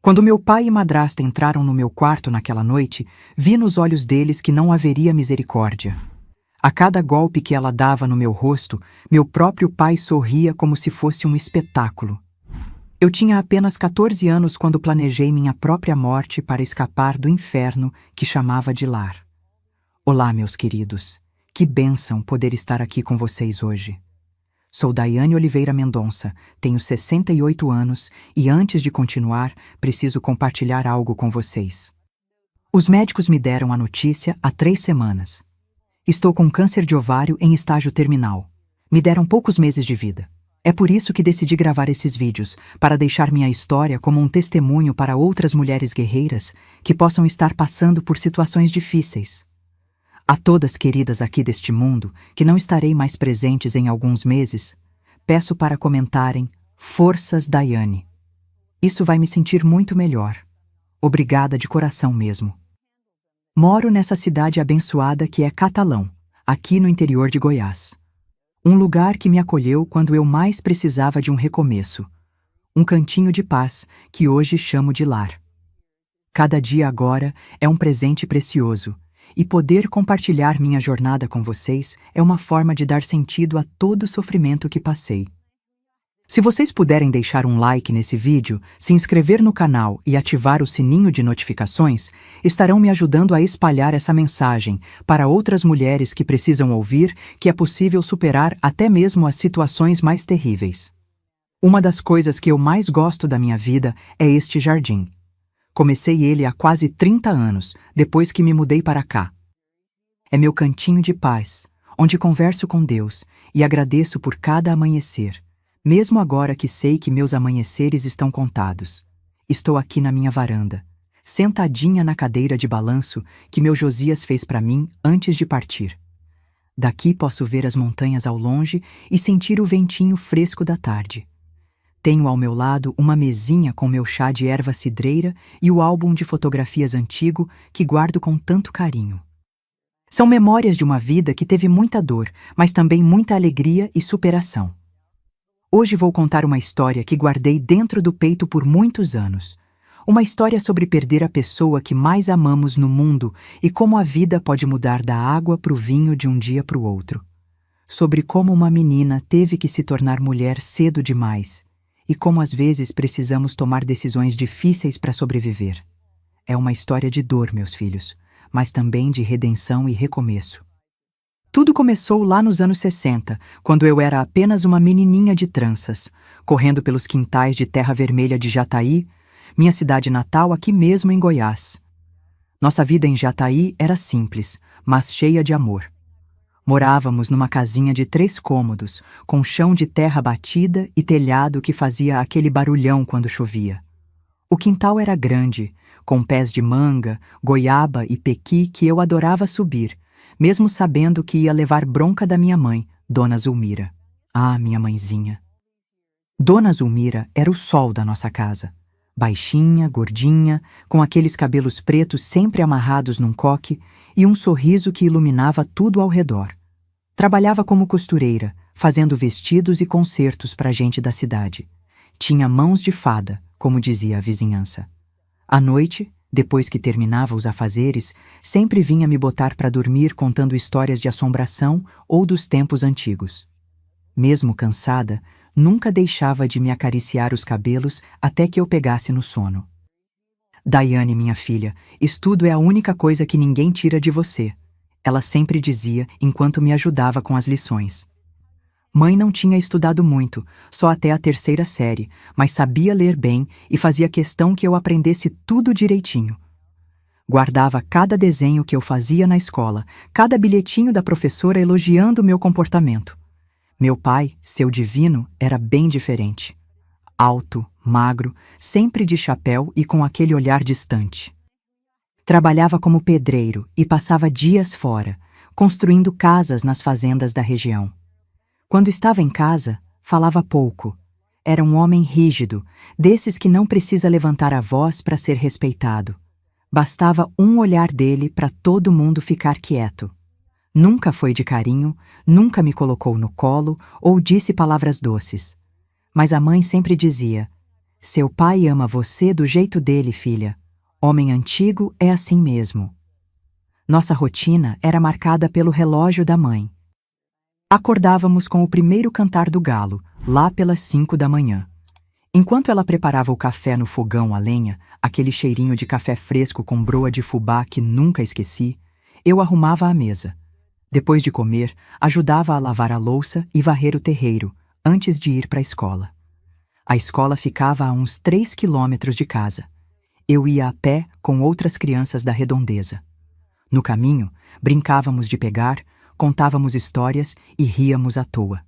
Quando meu pai e madrasta entraram no meu quarto naquela noite, vi nos olhos deles que não haveria misericórdia. A cada golpe que ela dava no meu rosto, meu próprio pai sorria como se fosse um espetáculo. Eu tinha apenas 14 anos quando planejei minha própria morte para escapar do inferno que chamava de lar. Olá, meus queridos. Que bênção poder estar aqui com vocês hoje. Sou Daiane Oliveira Mendonça, tenho 68 anos e antes de continuar, preciso compartilhar algo com vocês. Os médicos me deram a notícia há 3 semanas. Estou com câncer de ovário em estágio terminal. Me deram poucos meses de vida. É por isso que decidi gravar esses vídeos, para deixar minha história como um testemunho para outras mulheres guerreiras que possam estar passando por situações difíceis. A todas queridas aqui deste mundo, que não estarei mais presentes em alguns meses, peço para comentarem Forças Daiane. Isso vai me sentir muito melhor. Obrigada de coração mesmo. Moro nessa cidade abençoada que é Catalão, aqui no interior de Goiás. Um lugar que me acolheu quando eu mais precisava de um recomeço. Um cantinho de paz que hoje chamo de lar. Cada dia agora é um presente precioso. E poder compartilhar minha jornada com vocês é uma forma de dar sentido a todo o sofrimento que passei. Se vocês puderem deixar um like nesse vídeo, se inscrever no canal e ativar o sininho de notificações, estarão me ajudando a espalhar essa mensagem para outras mulheres que precisam ouvir que é possível superar até mesmo as situações mais terríveis. Uma das coisas que eu mais gosto da minha vida é este jardim. Comecei ele há quase 30 anos, depois que me mudei para cá. É meu cantinho de paz, onde converso com Deus e agradeço por cada amanhecer, mesmo agora que sei que meus amanheceres estão contados. Estou aqui na minha varanda, sentadinha na cadeira de balanço que meu Josias fez para mim antes de partir. Daqui posso ver as montanhas ao longe e sentir o ventinho fresco da tarde. Tenho ao meu lado uma mesinha com meu chá de erva cidreira e o álbum de fotografias antigo que guardo com tanto carinho. São memórias de uma vida que teve muita dor, mas também muita alegria e superação. Hoje vou contar uma história que guardei dentro do peito por muitos anos. Uma história sobre perder a pessoa que mais amamos no mundo e como a vida pode mudar da água para o vinho de um dia para o outro. Sobre como uma menina teve que se tornar mulher cedo demais. E como às vezes precisamos tomar decisões difíceis para sobreviver. É uma história de dor, meus filhos, mas também de redenção e recomeço. Tudo começou lá nos anos 60, quando eu era apenas uma menininha de tranças, correndo pelos quintais de terra vermelha de Jataí, minha cidade natal aqui mesmo em Goiás. Nossa vida em Jataí era simples, mas cheia de amor. Morávamos numa casinha de 3 cômodos, com chão de terra batida e telhado que fazia aquele barulhão quando chovia. O quintal era grande, com pés de manga, goiaba e pequi que eu adorava subir, mesmo sabendo que ia levar bronca da minha mãe, Dona Zulmira. Ah, minha mãezinha. Dona Zulmira era o sol da nossa casa. Baixinha, gordinha, com aqueles cabelos pretos sempre amarrados num coque e um sorriso que iluminava tudo ao redor. Trabalhava como costureira, fazendo vestidos e concertos para a gente da cidade. Tinha mãos de fada, como dizia a vizinhança. À noite, depois que terminava os afazeres, sempre vinha me botar para dormir contando histórias de assombração ou dos tempos antigos. Mesmo cansada, nunca deixava de me acariciar os cabelos até que eu pegasse no sono. Daiane, minha filha, estudo é a única coisa que ninguém tira de você. Ela sempre dizia enquanto me ajudava com as lições. Mãe não tinha estudado muito, só até a 3ª série, mas sabia ler bem e fazia questão que eu aprendesse tudo direitinho. Guardava cada desenho que eu fazia na escola, cada bilhetinho da professora elogiando o meu comportamento. Meu pai, seu divino, era bem diferente. Alto, magro, sempre de chapéu e com aquele olhar distante. Trabalhava como pedreiro e passava dias fora, construindo casas nas fazendas da região. Quando estava em casa, falava pouco. Era um homem rígido, desses que não precisa levantar a voz para ser respeitado. Bastava um olhar dele para todo mundo ficar quieto. Nunca foi de carinho, nunca me colocou no colo ou disse palavras doces. Mas a mãe sempre dizia: Seu pai ama você do jeito dele, filha. Homem antigo é assim mesmo. Nossa rotina era marcada pelo relógio da mãe. Acordávamos com o primeiro cantar do galo, lá pelas 5 da manhã. Enquanto ela preparava o café no fogão a lenha, aquele cheirinho de café fresco com broa de fubá que nunca esqueci, eu arrumava a mesa. Depois de comer, ajudava a lavar a louça e varrer o terreiro, antes de ir para a escola. A escola ficava a uns 3 quilômetros de casa. Eu ia a pé com outras crianças da redondeza. No caminho, brincávamos de pegar, contávamos histórias e ríamos à toa.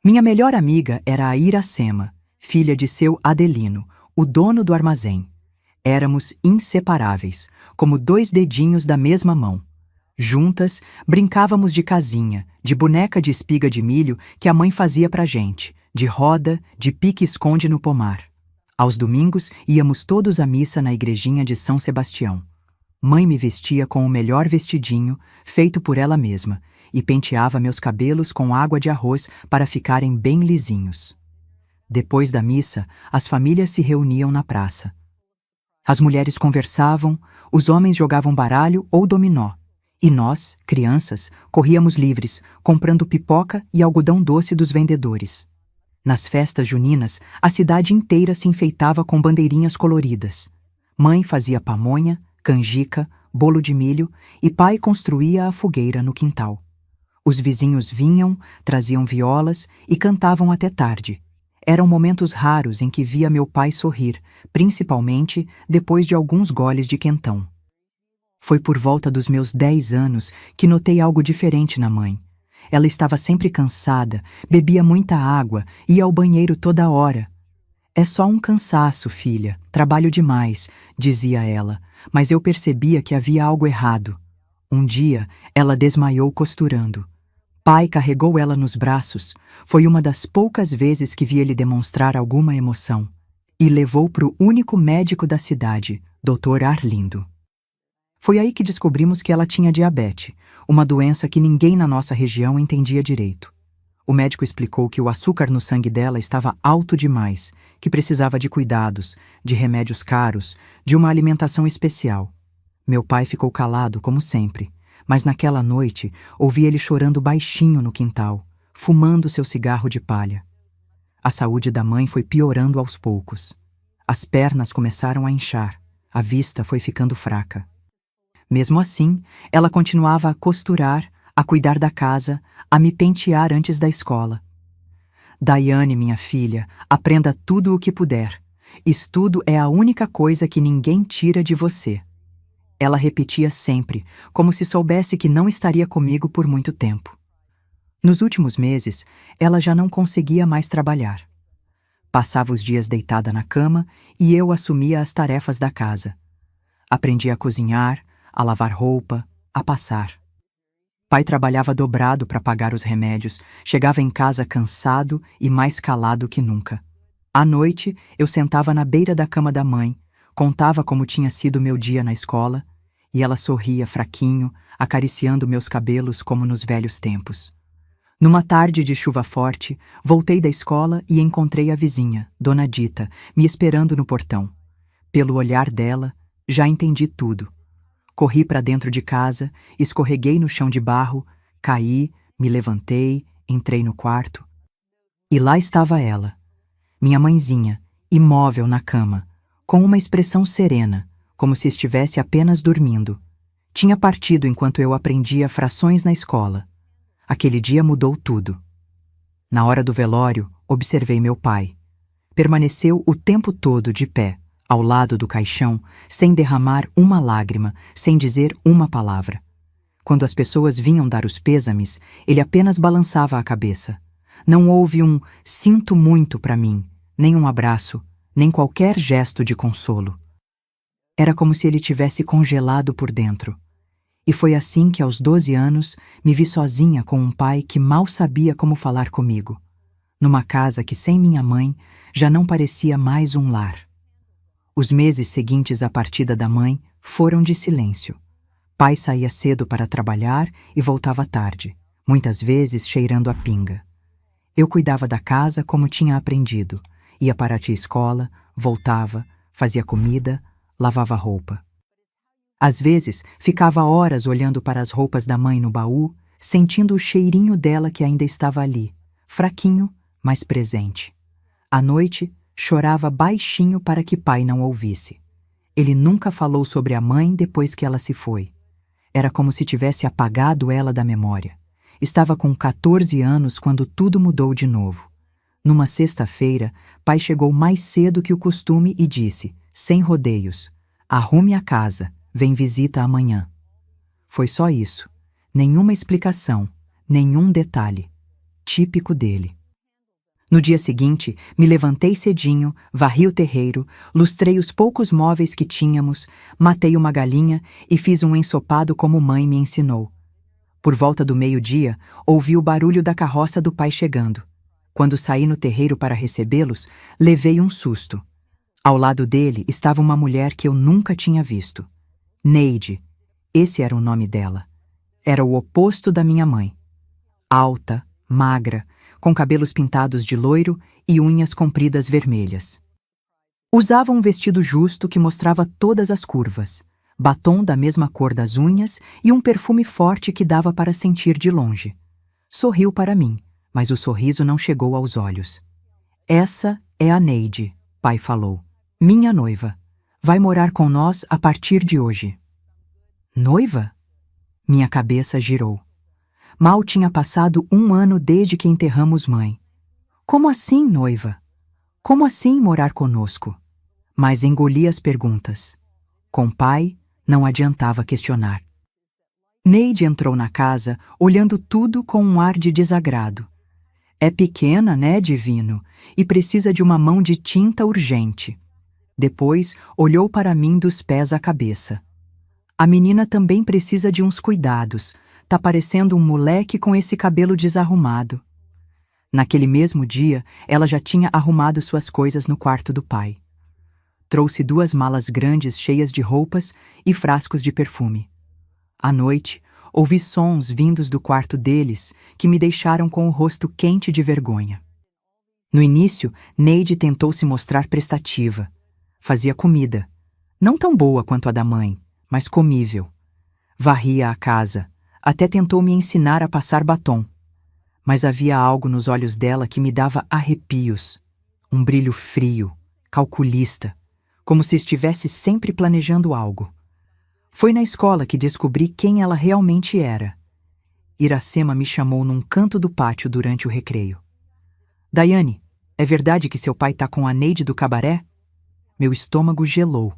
Minha melhor amiga era a Iracema, filha de seu Adelino, o dono do armazém. Éramos inseparáveis, como 2 dedinhos da mesma mão. Juntas, brincávamos de casinha, de boneca de espiga de milho que a mãe fazia pra gente, de roda, de pique-esconde no pomar. Aos domingos, íamos todos à missa na igrejinha de São Sebastião. Mãe me vestia com o melhor vestidinho, feito por ela mesma, e penteava meus cabelos com água de arroz para ficarem bem lisinhos. Depois da missa, as famílias se reuniam na praça. As mulheres conversavam, os homens jogavam baralho ou dominó, e nós, crianças, corríamos livres, comprando pipoca e algodão doce dos vendedores. Nas festas juninas, a cidade inteira se enfeitava com bandeirinhas coloridas. Mãe fazia pamonha, canjica, bolo de milho e pai construía a fogueira no quintal. Os vizinhos vinham, traziam violas e cantavam até tarde. Eram momentos raros em que via meu pai sorrir, principalmente depois de alguns goles de quentão. Foi por volta dos meus 10 anos que notei algo diferente na mãe. Ela estava sempre cansada, bebia muita água, ia ao banheiro toda hora. É só um cansaço, filha, trabalho demais, dizia ela, mas eu percebia que havia algo errado. Um dia, ela desmaiou costurando. Pai carregou ela nos braços, foi uma das poucas vezes que vi ele demonstrar alguma emoção, e levou para o único médico da cidade, Dr. Arlindo. Foi aí que descobrimos que ela tinha diabetes, uma doença que ninguém na nossa região entendia direito. O médico explicou que o açúcar no sangue dela estava alto demais, que precisava de cuidados, de remédios caros, de uma alimentação especial. Meu pai ficou calado, como sempre, mas naquela noite ouvi ele chorando baixinho no quintal, fumando seu cigarro de palha. A saúde da mãe foi piorando aos poucos. As pernas começaram a inchar, a vista foi ficando fraca. Mesmo assim, ela continuava a costurar, a cuidar da casa, a me pentear antes da escola. Daiane, minha filha, aprenda tudo o que puder. Estudo é a única coisa que ninguém tira de você. Ela repetia sempre, como se soubesse que não estaria comigo por muito tempo. Nos últimos meses, ela já não conseguia mais trabalhar. Passava os dias deitada na cama e eu assumia as tarefas da casa. Aprendi a cozinhar, a lavar roupa, a passar. Pai trabalhava dobrado para pagar os remédios, chegava em casa cansado e mais calado que nunca. À noite, eu sentava na beira da cama da mãe, contava como tinha sido meu dia na escola, e ela sorria fraquinho, acariciando meus cabelos como nos velhos tempos. Numa tarde de chuva forte, voltei da escola e encontrei a vizinha, Dona Dita, me esperando no portão. Pelo olhar dela, já entendi tudo. Corri para dentro de casa, escorreguei no chão de barro, caí, me levantei, entrei no quarto. E lá estava ela, minha mãezinha, imóvel na cama, com uma expressão serena, como se estivesse apenas dormindo. Tinha partido enquanto eu aprendia frações na escola. Aquele dia mudou tudo. Na hora do velório, observei meu pai. Permaneceu o tempo todo de pé, ao lado do caixão, sem derramar uma lágrima, sem dizer uma palavra. Quando as pessoas vinham dar os pêsames, ele apenas balançava a cabeça. Não houve um "sinto muito" para mim, nem um abraço, nem qualquer gesto de consolo. Era como se ele tivesse congelado por dentro. E foi assim que, aos 12 anos, me vi sozinha com um pai que mal sabia como falar comigo, numa casa que, sem minha mãe, já não parecia mais um lar. Os meses seguintes à partida da mãe foram de silêncio. Pai saía cedo para trabalhar e voltava tarde, muitas vezes cheirando a pinga. Eu cuidava da casa como tinha aprendido, Ia para a tia-escola, voltava, fazia comida, lavava roupa. Às vezes, ficava horas olhando para as roupas da mãe no baú, sentindo o cheirinho dela que ainda estava ali, fraquinho, mas presente. À noite, chorava baixinho para que pai não ouvisse. Ele nunca falou sobre a mãe depois que ela se foi. Era como se tivesse apagado ela da memória. Estava com 14 anos quando tudo mudou de novo. Numa sexta-feira, pai chegou mais cedo que o costume e disse, sem rodeios, arrume a casa, vem visita amanhã. Foi só isso. Nenhuma explicação, nenhum detalhe. Típico dele. No dia seguinte, me levantei cedinho, varri o terreiro, lustrei os poucos móveis que tínhamos, matei uma galinha e fiz um ensopado como mãe me ensinou. Por volta do meio-dia, ouvi o barulho da carroça do pai chegando. Quando saí no terreiro para recebê-los, levei um susto. Ao lado dele estava uma mulher que eu nunca tinha visto. Neide. Esse era o nome dela. Era o oposto da minha mãe. Alta, magra, com cabelos pintados de loiro e unhas compridas vermelhas. Usava um vestido justo que mostrava todas as curvas, batom da mesma cor das unhas e um perfume forte que dava para sentir de longe. Sorriu para mim, mas o sorriso não chegou aos olhos. Essa é a Neide, pai falou. Minha noiva. Vai morar com nós a partir de hoje. Noiva? Minha cabeça girou. Mal tinha passado 1 ano desde que enterramos mãe. Como assim, noiva? Como assim morar conosco? Mas engoli as perguntas. Com pai, não adiantava questionar. Neide entrou na casa, olhando tudo com um ar de desagrado. É pequena, né, divino? E precisa de uma mão de tinta urgente. Depois, olhou para mim dos pés à cabeça. A menina também precisa de uns cuidados. Tá parecendo um moleque com esse cabelo desarrumado. Naquele mesmo dia, ela já tinha arrumado suas coisas no quarto do pai. Trouxe 2 malas grandes cheias de roupas e frascos de perfume. À noite, ouvi sons vindos do quarto deles que me deixaram com o rosto quente de vergonha. No início, Neide tentou se mostrar prestativa. Fazia comida. Não tão boa quanto a da mãe, mas comível. Varria a casa. Até tentou me ensinar a passar batom. Mas havia algo nos olhos dela que me dava arrepios. Um brilho frio, calculista, como se estivesse sempre planejando algo. Foi na escola que descobri quem ela realmente era. Iracema me chamou num canto do pátio durante o recreio. Daiane, é verdade que seu pai tá com a Neide do cabaré? Meu estômago gelou.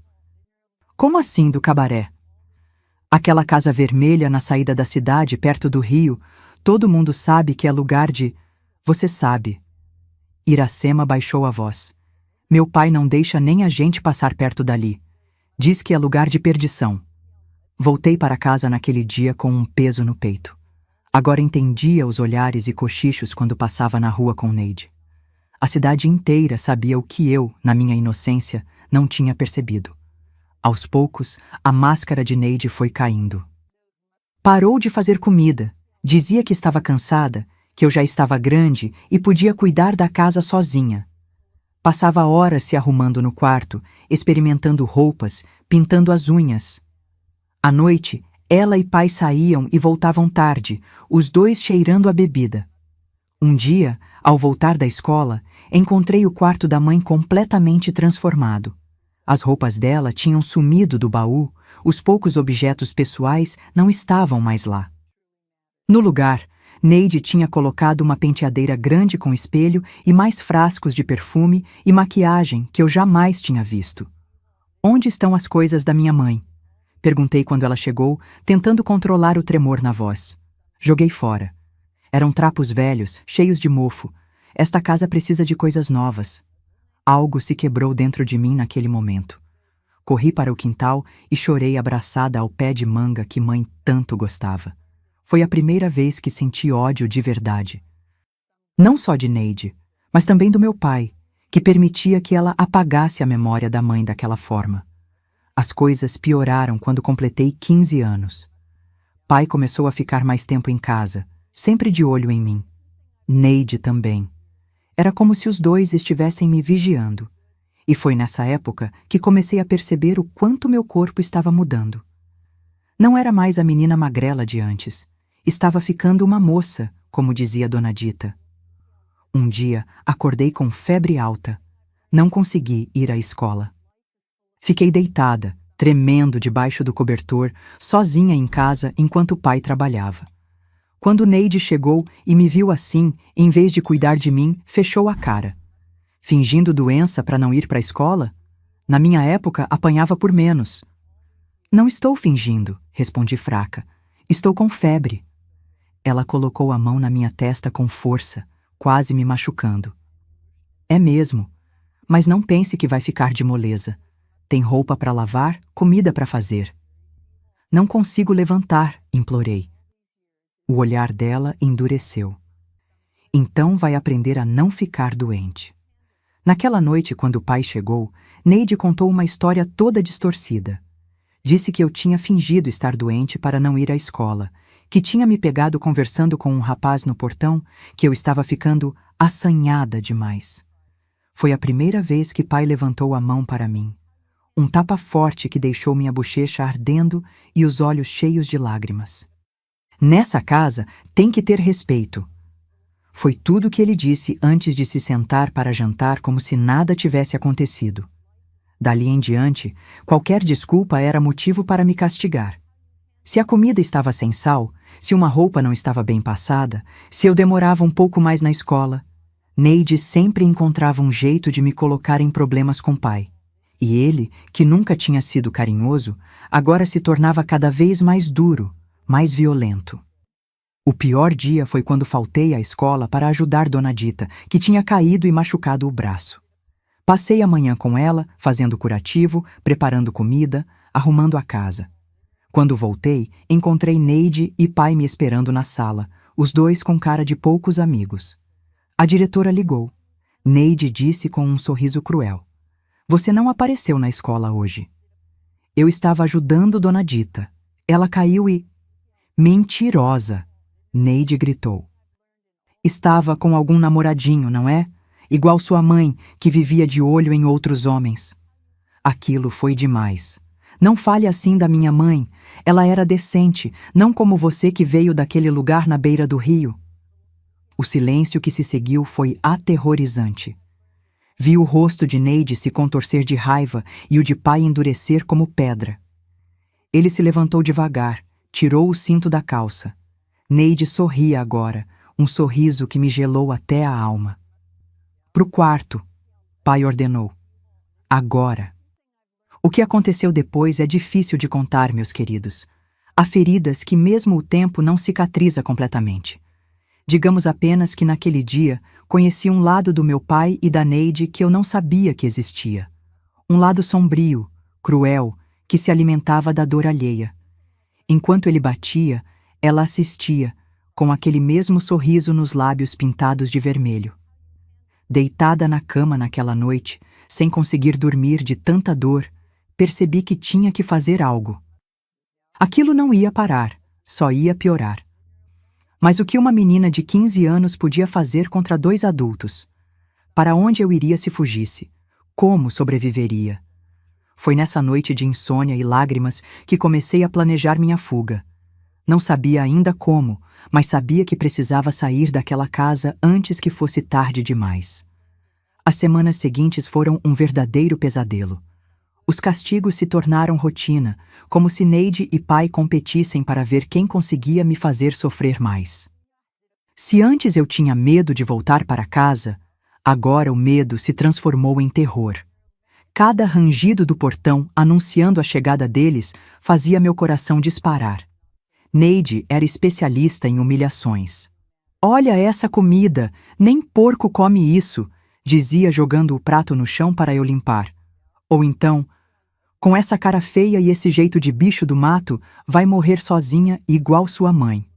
Como assim do cabaré? Aquela casa vermelha na saída da cidade, perto do rio, todo mundo sabe que é lugar de... Você sabe. Iracema baixou a voz. Meu pai não deixa nem a gente passar perto dali. Diz que é lugar de perdição. Voltei para casa naquele dia com um peso no peito. Agora entendia os olhares e cochichos quando passava na rua com Neide. A cidade inteira sabia o que eu, na minha inocência, não tinha percebido. Aos poucos, a máscara de Neide foi caindo. Parou de fazer comida, dizia que estava cansada, que eu já estava grande e podia cuidar da casa sozinha. Passava horas se arrumando no quarto, experimentando roupas, pintando as unhas. À noite, ela e pai saíam e voltavam tarde, os dois cheirando a bebida. Um dia, ao voltar da escola, encontrei o quarto da mãe completamente transformado. As roupas dela tinham sumido do baú, os poucos objetos pessoais não estavam mais lá. No lugar, Neide tinha colocado uma penteadeira grande com espelho e mais frascos de perfume e maquiagem que eu jamais tinha visto. Onde estão as coisas da minha mãe? Perguntei quando ela chegou, tentando controlar o tremor na voz. Joguei fora. Eram trapos velhos, cheios de mofo. Esta casa precisa de coisas novas. Algo se quebrou dentro de mim naquele momento. Corri para o quintal e chorei abraçada ao pé de manga que mãe tanto gostava. Foi a primeira vez que senti ódio de verdade. Não só de Neide, mas também do meu pai, que permitia que ela apagasse a memória da mãe daquela forma. As coisas pioraram quando completei 15 anos. Pai começou a ficar mais tempo em casa, sempre de olho em mim. Neide também. Era como se os dois estivessem me vigiando. E foi nessa época que comecei a perceber o quanto meu corpo estava mudando. Não era mais a menina magrela de antes. Estava ficando uma moça, como dizia Dona Dita. Um dia, acordei com febre alta. Não consegui ir à escola. Fiquei deitada, tremendo debaixo do cobertor, sozinha em casa enquanto o pai trabalhava. Quando Neide chegou e me viu assim, em vez de cuidar de mim, fechou a cara. Fingindo doença para não ir para a escola? Na minha época, apanhava por menos. Não estou fingindo, respondi fraca. Estou com febre. Ela colocou a mão na minha testa com força, quase me machucando. É mesmo, mas não pense que vai ficar de moleza. Tem roupa para lavar, comida para fazer. Não consigo levantar, implorei. O olhar dela endureceu. Então vai aprender a não ficar doente. Naquela noite, quando o pai chegou, Neide contou uma história toda distorcida. Disse que eu tinha fingido estar doente para não ir à escola, que tinha me pegado conversando com um rapaz no portão, que eu estava ficando assanhada demais. Foi a primeira vez que pai levantou a mão para mim. Um tapa forte que deixou minha bochecha ardendo e os olhos cheios de lágrimas. Nessa casa tem que ter respeito. Foi tudo o que ele disse antes de se sentar para jantar como se nada tivesse acontecido. Dali em diante, qualquer desculpa era motivo para me castigar. Se a comida estava sem sal, se uma roupa não estava bem passada, se eu demorava um pouco mais na escola, Neide sempre encontrava um jeito de me colocar em problemas com pai. E ele, que nunca tinha sido carinhoso, agora se tornava cada vez mais duro, mais violento. O pior dia foi quando faltei à escola para ajudar Dona Dita, que tinha caído e machucado o braço. Passei a manhã com ela, fazendo curativo, preparando comida, arrumando a casa. Quando voltei, encontrei Neide e pai me esperando na sala, os dois com cara de poucos amigos. A diretora ligou. Neide disse com um sorriso cruel: "Você não apareceu na escola hoje." Eu estava ajudando Dona Dita. Ela caiu e... Mentirosa! Neide gritou. Estava com algum namoradinho, não é? Igual sua mãe, que vivia de olho em outros homens. Aquilo foi demais. Não fale assim da minha mãe. Ela era decente, não como você que veio daquele lugar na beira do rio. O silêncio que se seguiu foi aterrorizante. Vi o rosto de Neide se contorcer de raiva e o de pai endurecer como pedra. Ele se levantou devagar, tirou o cinto da calça. Neide sorria agora, um sorriso que me gelou até a alma. "Pro quarto", pai ordenou. "Agora." O que aconteceu depois é difícil de contar, meus queridos. Há feridas que mesmo o tempo não cicatriza completamente. Digamos apenas que naquele dia conheci um lado do meu pai e da Neide que eu não sabia que existia. Um lado sombrio, cruel, que se alimentava da dor alheia. Enquanto ele batia, ela assistia, com aquele mesmo sorriso nos lábios pintados de vermelho. Deitada na cama naquela noite, sem conseguir dormir de tanta dor, percebi que tinha que fazer algo. Aquilo não ia parar, só ia piorar. Mas o que uma menina de 15 anos podia fazer contra dois adultos? Para onde eu iria se fugisse? Como sobreviveria? Foi nessa noite de insônia e lágrimas que comecei a planejar minha fuga. Não sabia ainda como, mas sabia que precisava sair daquela casa antes que fosse tarde demais. As semanas seguintes foram um verdadeiro pesadelo. Os castigos se tornaram rotina, como se Neide e pai competissem para ver quem conseguia me fazer sofrer mais. Se antes eu tinha medo de voltar para casa, agora o medo se transformou em terror. Cada rangido do portão anunciando a chegada deles fazia meu coração disparar. Neide era especialista em humilhações. "Olha essa comida, nem porco come isso", dizia jogando o prato no chão para eu limpar. Ou então, "Com essa cara feia e esse jeito de bicho do mato, vai morrer sozinha igual sua mãe."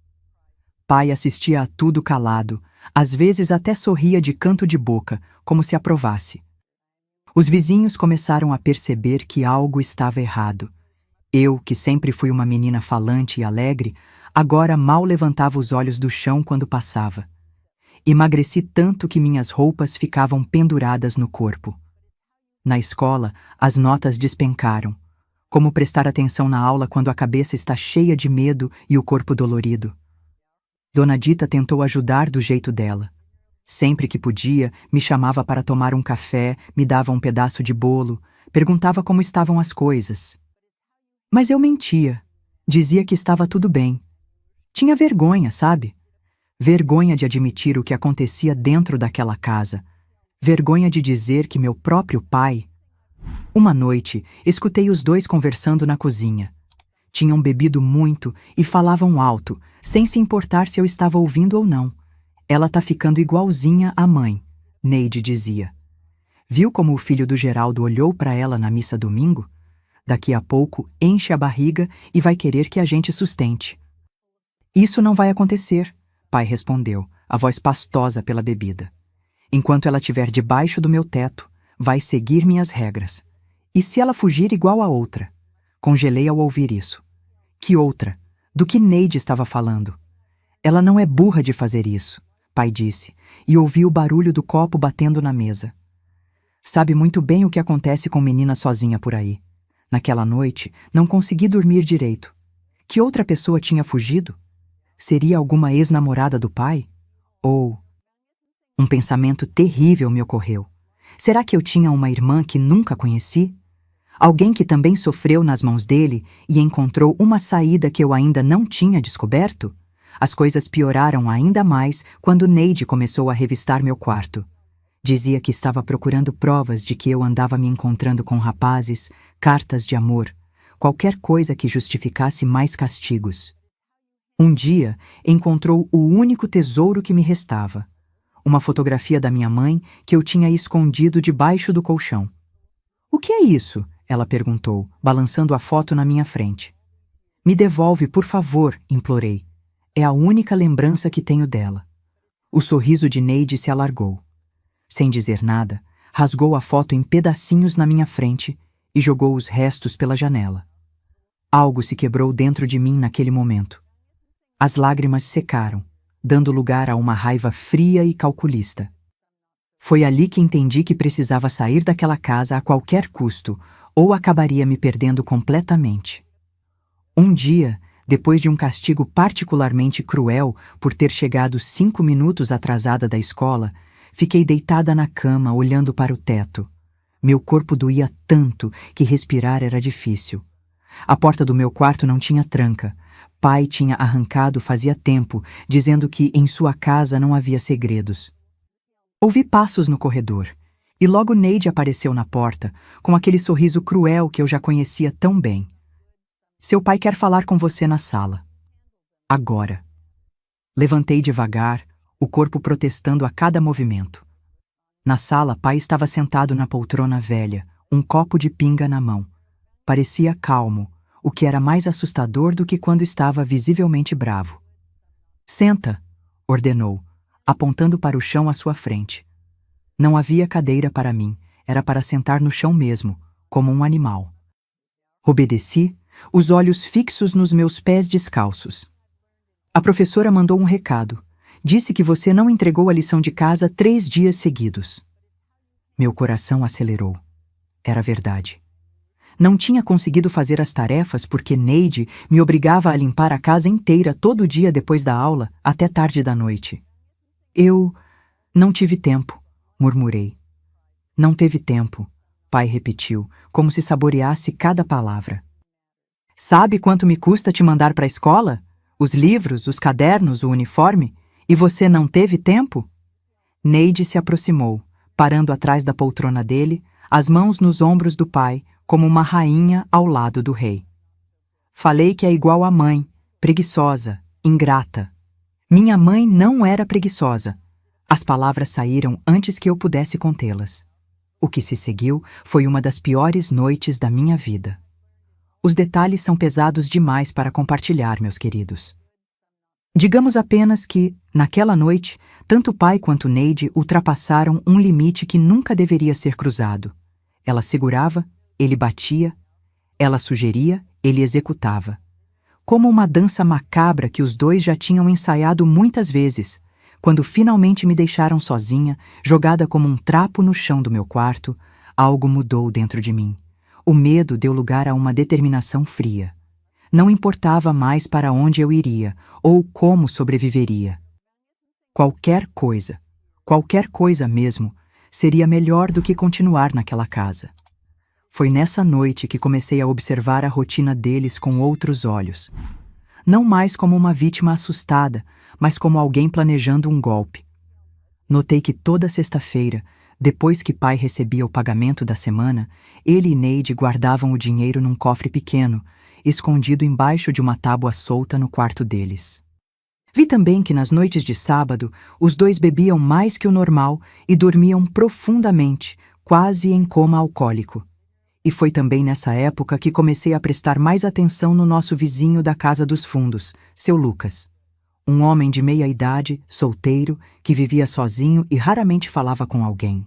Pai assistia a tudo calado, às vezes até sorria de canto de boca, como se aprovasse. Os vizinhos começaram a perceber que algo estava errado. Eu, que sempre fui uma menina falante e alegre, agora mal levantava os olhos do chão quando passava. Emagreci tanto que minhas roupas ficavam penduradas no corpo. Na escola, as notas despencaram. Como prestar atenção na aula quando a cabeça está cheia de medo e o corpo dolorido? Dona Dita tentou ajudar do jeito dela. Sempre que podia, me chamava para tomar um café, me dava um pedaço de bolo, perguntava como estavam as coisas. Mas eu mentia. Dizia que estava tudo bem. Tinha vergonha, sabe? Vergonha de admitir o que acontecia dentro daquela casa. Vergonha de dizer que meu próprio pai... Uma noite, escutei os dois conversando na cozinha. Tinham bebido muito e falavam alto, sem se importar se eu estava ouvindo ou não. Ela tá ficando igualzinha à mãe, Neide dizia. Viu como o filho do Geraldo olhou para ela na missa domingo? Daqui a pouco enche a barriga e vai querer que a gente sustente. Isso não vai acontecer, pai respondeu, a voz pastosa pela bebida. Enquanto ela estiver debaixo do meu teto, vai seguir minhas regras. E se ela fugir igual a outra? Congelei ao ouvir isso. Que outra? Do que Neide estava falando? Ela não é burra de fazer isso, pai disse, e ouvi o barulho do copo batendo na mesa. Sabe muito bem o que acontece com menina sozinha por aí. Naquela noite, não consegui dormir direito. Que outra pessoa tinha fugido? Seria alguma ex-namorada do pai? Ou... Um pensamento terrível me ocorreu. Será que eu tinha uma irmã que nunca conheci? Alguém que também sofreu nas mãos dele e encontrou uma saída que eu ainda não tinha descoberto? As coisas pioraram ainda mais quando Neide começou a revistar meu quarto. Dizia que estava procurando provas de que eu andava me encontrando com rapazes, cartas de amor, qualquer coisa que justificasse mais castigos. Um dia, encontrou o único tesouro que me restava. Uma fotografia da minha mãe que eu tinha escondido debaixo do colchão. O que é isso? Ela perguntou, balançando a foto na minha frente. Me devolve, por favor, implorei. É a única lembrança que tenho dela. O sorriso de Neide se alargou. Sem dizer nada, rasgou a foto em pedacinhos na minha frente e jogou os restos pela janela. Algo se quebrou dentro de mim naquele momento. As lágrimas secaram, dando lugar a uma raiva fria e calculista. Foi ali que entendi que precisava sair daquela casa a qualquer custo, ou acabaria me perdendo completamente. Um dia, depois de um castigo particularmente cruel por ter chegado 5 minutos atrasada da escola, fiquei deitada na cama olhando para o teto. Meu corpo doía tanto que respirar era difícil. A porta do meu quarto não tinha tranca. Pai tinha arrancado fazia tempo, dizendo que em sua casa não havia segredos. Ouvi passos no corredor, e logo Neide apareceu na porta, com aquele sorriso cruel que eu já conhecia tão bem. Seu pai quer falar com você na sala. Agora. Levantei devagar, o corpo protestando a cada movimento. Na sala, pai estava sentado na poltrona velha, um copo de pinga na mão. Parecia calmo, o que era mais assustador do que quando estava visivelmente bravo. Senta, ordenou, apontando para o chão à sua frente. Não havia cadeira para mim, era para sentar no chão mesmo, como um animal. Obedeci, os olhos fixos nos meus pés descalços. A professora mandou um recado. Disse que você não entregou a lição de casa 3 dias seguidos. Meu coração acelerou. Era verdade. Não tinha conseguido fazer as tarefas porque Neide me obrigava a limpar a casa inteira todo dia depois da aula, até tarde da noite. Eu não tive tempo, murmurei. Não teve tempo, pai repetiu, como se saboreasse cada palavra. Sabe quanto me custa te mandar para a escola? Os livros, os cadernos, o uniforme? E você não teve tempo? Neide se aproximou, parando atrás da poltrona dele, as mãos nos ombros do pai, como uma rainha ao lado do rei. Falei que é igual à mãe, preguiçosa, ingrata. Minha mãe não era preguiçosa. As palavras saíram antes que eu pudesse contê-las. O que se seguiu foi uma das piores noites da minha vida. Os detalhes são pesados demais para compartilhar, meus queridos. Digamos apenas que, naquela noite, tanto pai quanto Neide ultrapassaram um limite que nunca deveria ser cruzado. Ela segurava, ele batia, ela sugeria, ele executava. Como uma dança macabra que os dois já tinham ensaiado muitas vezes, Quando finalmente me deixaram sozinha, jogada como um trapo no chão do meu quarto, algo mudou dentro de mim. O medo deu lugar a uma determinação fria. Não importava mais para onde eu iria ou como sobreviveria. Qualquer coisa mesmo, seria melhor do que continuar naquela casa. Foi nessa noite que comecei a observar a rotina deles com outros olhos. Não mais como uma vítima assustada, mas como alguém planejando um golpe. Notei que toda sexta-feira, depois que pai recebia o pagamento da semana, ele e Neide guardavam o dinheiro num cofre pequeno, escondido embaixo de uma tábua solta no quarto deles. Vi também que nas noites de sábado, os dois bebiam mais que o normal e dormiam profundamente, quase em coma alcoólico. E foi também nessa época que comecei a prestar mais atenção no nosso vizinho da Casa dos Fundos, seu Lucas. Um homem de meia idade, solteiro, que vivia sozinho e raramente falava com alguém.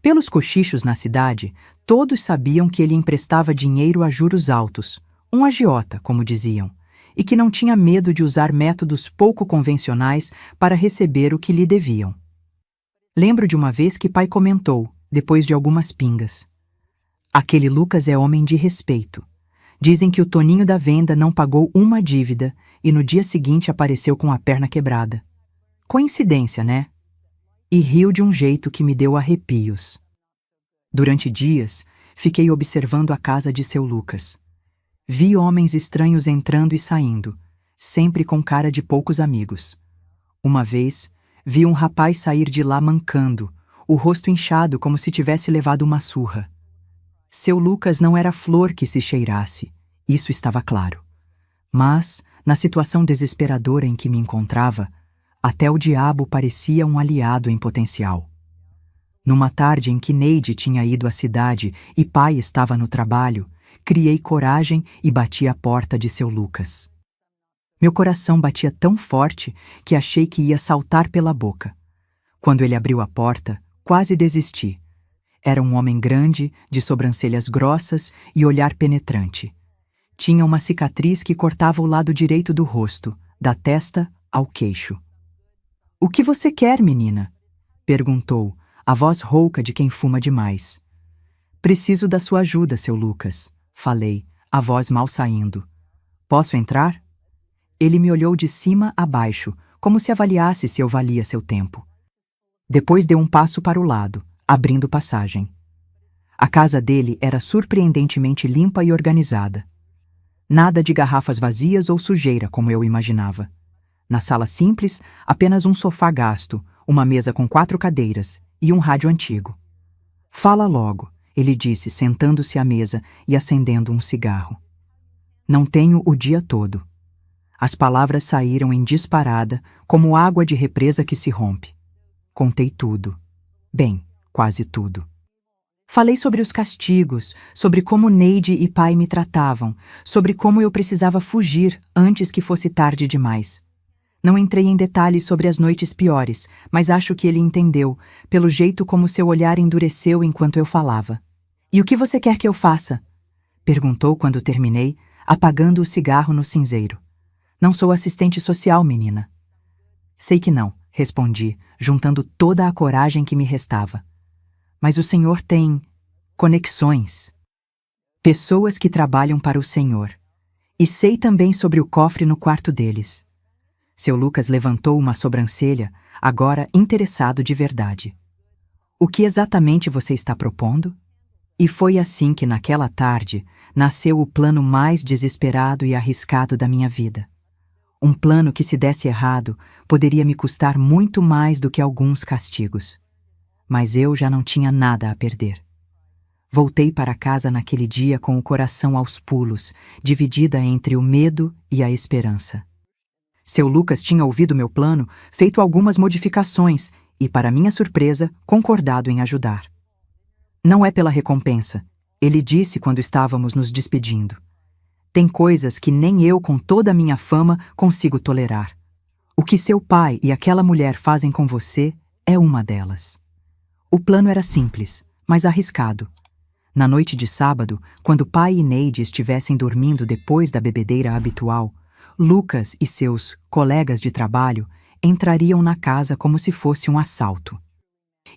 Pelos cochichos na cidade, todos sabiam que ele emprestava dinheiro a juros altos, um agiota, como diziam, e que não tinha medo de usar métodos pouco convencionais para receber o que lhe deviam. Lembro de uma vez que pai comentou, depois de algumas pingas: "Aquele Lucas é homem de respeito. Dizem que o Toninho da venda não pagou uma dívida e no dia seguinte apareceu com a perna quebrada. Coincidência, né?" E riu de um jeito que me deu arrepios. Durante dias, fiquei observando a casa de seu Lucas. Vi homens estranhos entrando e saindo, sempre com cara de poucos amigos. Uma vez, vi um rapaz sair de lá mancando, o rosto inchado como se tivesse levado uma surra. Seu Lucas não era flor que se cheirasse, isso estava claro. Mas, na situação desesperadora em que me encontrava, até o diabo parecia um aliado em potencial. Numa tarde em que Neide tinha ido à cidade e pai estava no trabalho, criei coragem e bati à porta de seu Lucas. Meu coração batia tão forte que achei que ia saltar pela boca. Quando ele abriu a porta, quase desisti. Era um homem grande, de sobrancelhas grossas e olhar penetrante. Tinha uma cicatriz que cortava o lado direito do rosto, da testa ao queixo. "O que você quer, menina?" perguntou, a voz rouca de quem fuma demais. "Preciso da sua ajuda, seu Lucas", falei, a voz mal saindo. "Posso entrar?" Ele me olhou de cima a baixo, como se avaliasse se eu valia seu tempo. Depois deu um passo para o lado, abrindo passagem. A casa dele era surpreendentemente limpa e organizada. Nada de garrafas vazias ou sujeira, como eu imaginava. Na sala simples, apenas um sofá gasto, uma mesa com 4 cadeiras e um rádio antigo. "Fala logo", ele disse, sentando-se à mesa e acendendo um cigarro. "Não tenho o dia todo." As palavras saíram em disparada, como água de represa que se rompe. Contei tudo. Bem, quase tudo. Falei sobre os castigos, sobre como Neide e pai me tratavam, sobre como eu precisava fugir antes que fosse tarde demais. Não entrei em detalhes sobre as noites piores, mas acho que ele entendeu, pelo jeito como seu olhar endureceu enquanto eu falava. "E o que você quer que eu faça?" perguntou quando terminei, apagando o cigarro no cinzeiro. "Não sou assistente social, menina." "Sei que não", respondi, juntando toda a coragem que me restava. "Mas o senhor tem conexões. Pessoas que trabalham para o senhor. E sei também sobre o cofre no quarto deles." Seu Lucas levantou uma sobrancelha, agora interessado de verdade. "O que exatamente você está propondo?" E foi assim que, naquela tarde, nasceu o plano mais desesperado e arriscado da minha vida. Um plano que, se desse errado, poderia me custar muito mais do que alguns castigos. Mas eu já não tinha nada a perder. Voltei para casa naquele dia com o coração aos pulos, dividida entre o medo e a esperança. Seu Lucas tinha ouvido meu plano, feito algumas modificações e, para minha surpresa, concordado em ajudar. "Não é pela recompensa", ele disse quando estávamos nos despedindo. "Tem coisas que nem eu, com toda a minha fama, consigo tolerar. O que seu pai e aquela mulher fazem com você é uma delas." O plano era simples, mas arriscado. Na noite de sábado, quando pai e Neide estivessem dormindo depois da bebedeira habitual, Lucas e seus colegas de trabalho entrariam na casa como se fosse um assalto.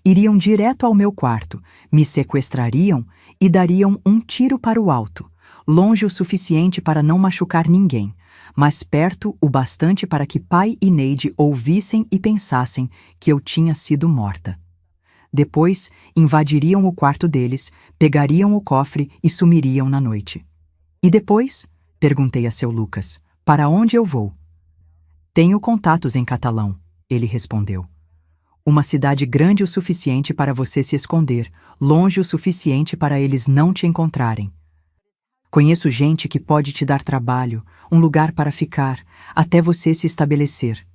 Iriam direto ao meu quarto, me sequestrariam e dariam um tiro para o alto, longe o suficiente para não machucar ninguém, mas perto o bastante para que pai e Neide ouvissem e pensassem que eu tinha sido morta. Depois, invadiriam o quarto deles, pegariam o cofre e sumiriam na noite. E depois? Perguntei a seu Lucas. Para onde eu vou? Tenho contatos em catalão, ele respondeu. Uma cidade grande o suficiente para você se esconder, longe o suficiente para eles não te encontrarem. Conheço gente que pode te dar trabalho, um lugar para ficar, até você se estabelecer.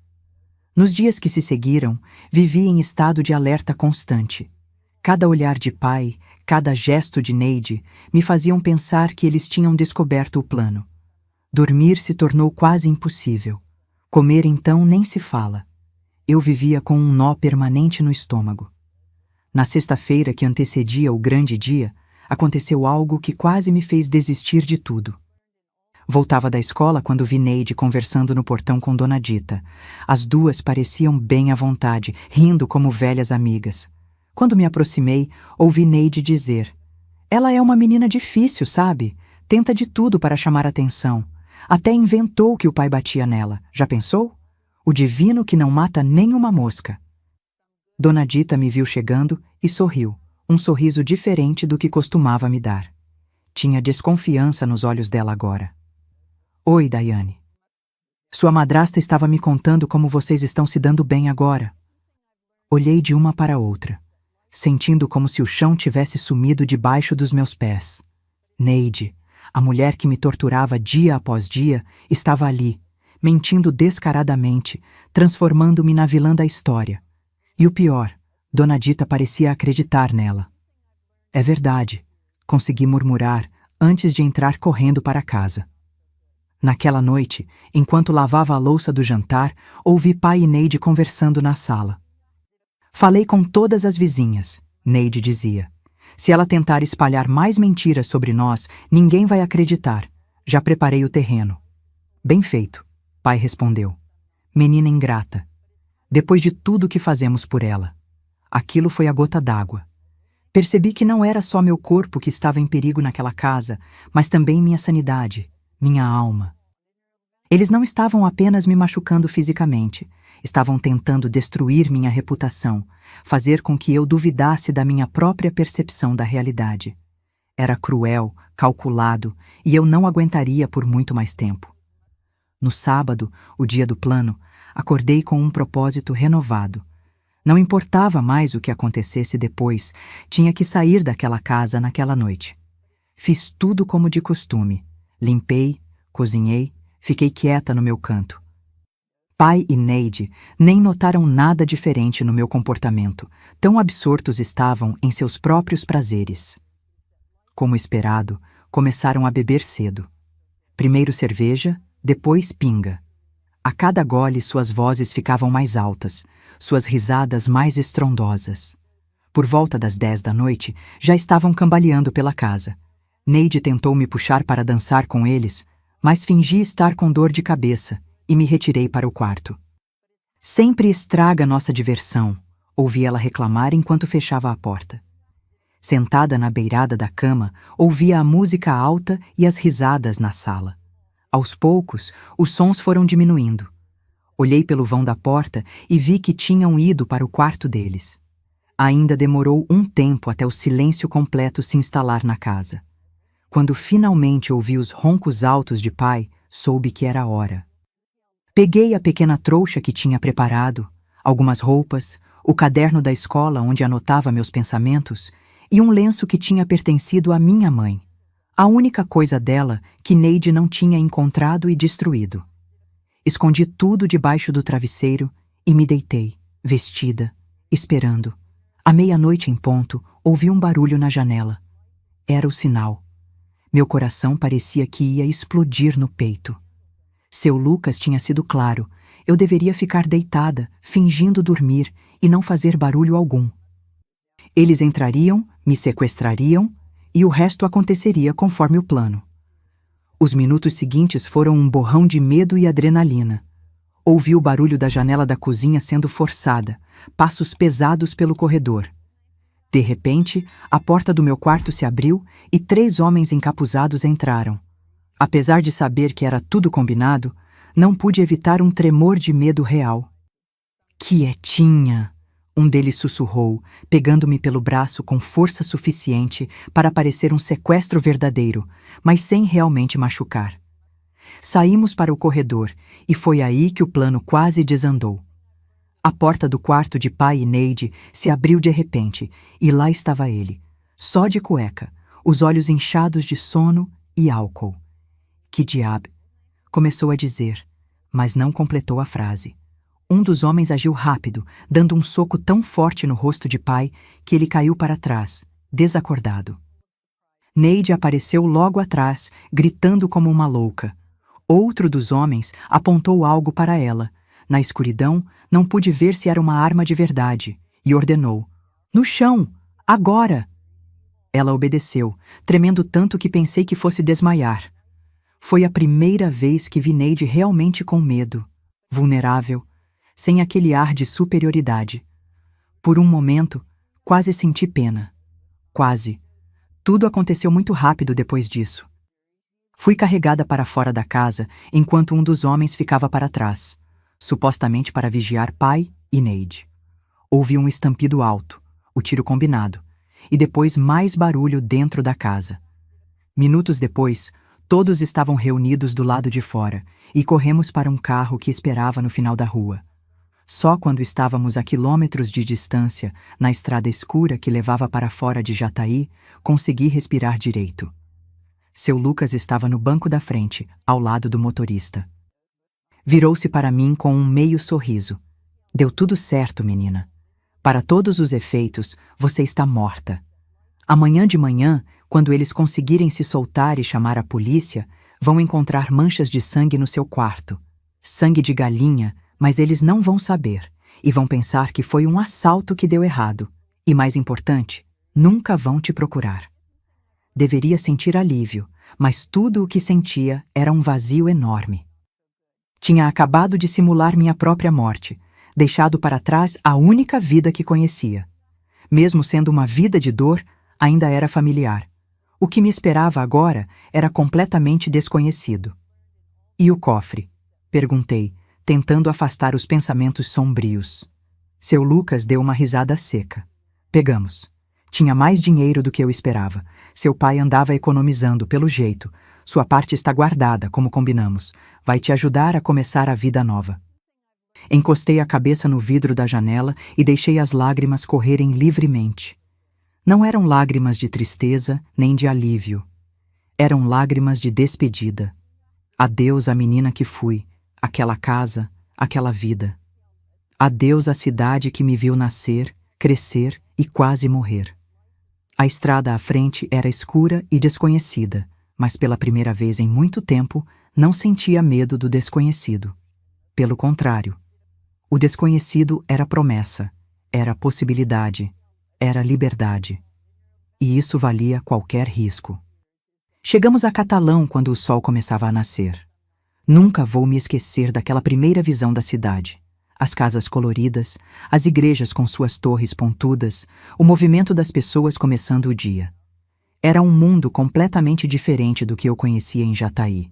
Nos dias que se seguiram, vivi em estado de alerta constante. Cada olhar de pai, cada gesto de Neide, me faziam pensar que eles tinham descoberto o plano. Dormir se tornou quase impossível. Comer então nem se fala. Eu vivia com um nó permanente no estômago. Na sexta-feira que antecedia o grande dia, aconteceu algo que quase me fez desistir de tudo. Voltava da escola quando vi Neide conversando no portão com Dona Dita. As duas pareciam bem à vontade, rindo como velhas amigas. Quando me aproximei, ouvi Neide dizer: "Ela é uma menina difícil, sabe? Tenta de tudo para chamar atenção. Até inventou que o pai batia nela. Já pensou? O divino que não mata nem uma mosca." Dona Dita me viu chegando e sorriu, um sorriso diferente do que costumava me dar. Tinha desconfiança nos olhos dela agora. "Oi, Daiane. Sua madrasta estava me contando como vocês estão se dando bem agora." Olhei de uma para outra, sentindo como se o chão tivesse sumido debaixo dos meus pés. Neide, a mulher que me torturava dia após dia, estava ali, mentindo descaradamente, transformando-me na vilã da história. E o pior, Dona Dita parecia acreditar nela. "É verdade", consegui murmurar antes de entrar correndo para casa. Naquela noite, enquanto lavava a louça do jantar, ouvi pai e Neide conversando na sala. "Falei com todas as vizinhas", Neide dizia. "Se ela tentar espalhar mais mentiras sobre nós, ninguém vai acreditar. Já preparei o terreno." "Bem feito", pai respondeu. "Menina ingrata. Depois de tudo que fazemos por ela." Aquilo foi a gota d'água. Percebi que não era só meu corpo que estava em perigo naquela casa, mas também minha sanidade, minha alma. Eles não estavam apenas me machucando fisicamente, estavam tentando destruir minha reputação, fazer com que eu duvidasse da minha própria percepção da realidade. Era cruel, calculado, e eu não aguentaria por muito mais tempo. No sábado, o dia do plano, acordei com um propósito renovado. Não importava mais o que acontecesse depois, tinha que sair daquela casa naquela noite. Fiz tudo como de costume. Limpei, cozinhei, fiquei quieta no meu canto. Pai e Neide nem notaram nada diferente no meu comportamento, tão absortos estavam em seus próprios prazeres. Como esperado, começaram a beber cedo. Primeiro cerveja, depois pinga. A cada gole suas vozes ficavam mais altas, suas risadas mais estrondosas. Por volta das 10 da noite, já estavam cambaleando pela casa. Neide tentou me puxar para dançar com eles, mas fingi estar com dor de cabeça e me retirei para o quarto. "Sempre estraga nossa diversão", ouvi ela reclamar enquanto fechava a porta. Sentada na beirada da cama, ouvia a música alta e as risadas na sala. Aos poucos, os sons foram diminuindo. Olhei pelo vão da porta e vi que tinham ido para o quarto deles. Ainda demorou um tempo até o silêncio completo se instalar na casa. Quando finalmente ouvi os roncos altos de pai, soube que era hora. Peguei a pequena trouxa que tinha preparado, algumas roupas, o caderno da escola onde anotava meus pensamentos e um lenço que tinha pertencido à minha mãe. A única coisa dela que Neide não tinha encontrado e destruído. Escondi tudo debaixo do travesseiro e me deitei, vestida, esperando. À meia-noite em ponto, ouvi um barulho na janela. Era o sinal. Meu coração parecia que ia explodir no peito. Seu Lucas tinha sido claro. Eu deveria ficar deitada, fingindo dormir e não fazer barulho algum. Eles entrariam, me sequestrariam e o resto aconteceria conforme o plano. Os minutos seguintes foram um borrão de medo e adrenalina. Ouvi o barulho da janela da cozinha sendo forçada, passos pesados pelo corredor. De repente, a porta do meu quarto se abriu e 3 homens encapuzados entraram. Apesar de saber que era tudo combinado, não pude evitar um tremor de medo real. "Quietinha!" Um deles sussurrou, pegando-me pelo braço com força suficiente para parecer um sequestro verdadeiro, mas sem realmente machucar. Saímos para o corredor e foi aí que o plano quase desandou. A porta do quarto de pai e Neide se abriu de repente e lá estava ele, só de cueca, os olhos inchados de sono e álcool. "Que diabo?" começou a dizer, mas não completou a frase. Um dos homens agiu rápido, dando um soco tão forte no rosto de pai que ele caiu para trás, desacordado. Neide apareceu logo atrás, gritando como uma louca. Outro dos homens apontou algo para ela. Na escuridão, não pude ver se era uma arma de verdade, e ordenou: "No chão! Agora!" Ela obedeceu, tremendo tanto que pensei que fosse desmaiar. Foi a primeira vez que vi Neide realmente com medo, vulnerável, sem aquele ar de superioridade. Por um momento, quase senti pena. Quase. Tudo aconteceu muito rápido depois disso. Fui carregada para fora da casa, enquanto um dos homens ficava para trás, supostamente para vigiar pai e Neide. Ouvi um estampido alto, o tiro combinado, e depois mais barulho dentro da casa. Minutos depois, todos estavam reunidos do lado de fora, e corremos para um carro que esperava no final da rua. Só quando estávamos a quilômetros de distância, na estrada escura que levava para fora de Jataí, consegui respirar direito. Seu Lucas estava no banco da frente, ao lado do motorista. Virou-se para mim com um meio sorriso. "Deu tudo certo, menina. Para todos os efeitos, você está morta. Amanhã de manhã, quando eles conseguirem se soltar e chamar a polícia, vão encontrar manchas de sangue no seu quarto. Sangue de galinha, mas eles não vão saber, e vão pensar que foi um assalto que deu errado. E mais importante, nunca vão te procurar." Deveria sentir alívio, mas tudo o que sentia era um vazio enorme. Tinha acabado de simular minha própria morte, deixado para trás a única vida que conhecia. Mesmo sendo uma vida de dor, ainda era familiar. O que me esperava agora era completamente desconhecido. "E o cofre?" perguntei, tentando afastar os pensamentos sombrios. Seu Lucas deu uma risada seca. "Pegamos. Tinha mais dinheiro do que eu esperava. Seu pai andava economizando, pelo jeito. Sua parte está guardada, como combinamos. Vai te ajudar a começar a vida nova." Encostei a cabeça no vidro da janela e deixei as lágrimas correrem livremente. Não eram lágrimas de tristeza nem de alívio. Eram lágrimas de despedida. Adeus à menina que fui, aquela casa, aquela vida. Adeus à cidade que me viu nascer, crescer e quase morrer. A estrada à frente era escura e desconhecida, mas pela primeira vez em muito tempo não sentia medo do desconhecido. Pelo contrário, o desconhecido era promessa, era possibilidade, era liberdade. E isso valia qualquer risco. Chegamos a Catalão quando o sol começava a nascer. Nunca vou me esquecer daquela primeira visão da cidade. As casas coloridas, as igrejas com suas torres pontudas, o movimento das pessoas começando o dia. Era um mundo completamente diferente do que eu conhecia em Jataí.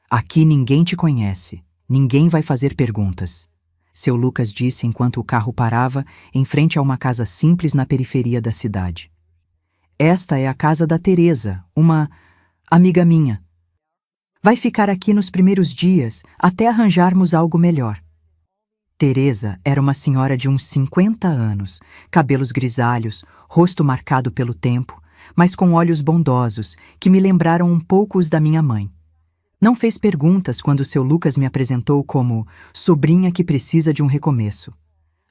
"Aqui ninguém te conhece, ninguém vai fazer perguntas", seu Lucas disse enquanto o carro parava em frente a uma casa simples na periferia da cidade. "Esta é a casa da Teresa, uma amiga minha. Vai ficar aqui nos primeiros dias até arranjarmos algo melhor." Teresa era uma senhora de uns 50 anos, cabelos grisalhos, rosto marcado pelo tempo, mas com olhos bondosos, que me lembraram um pouco os da minha mãe. Não fez perguntas quando seu Lucas me apresentou como sobrinha que precisa de um recomeço.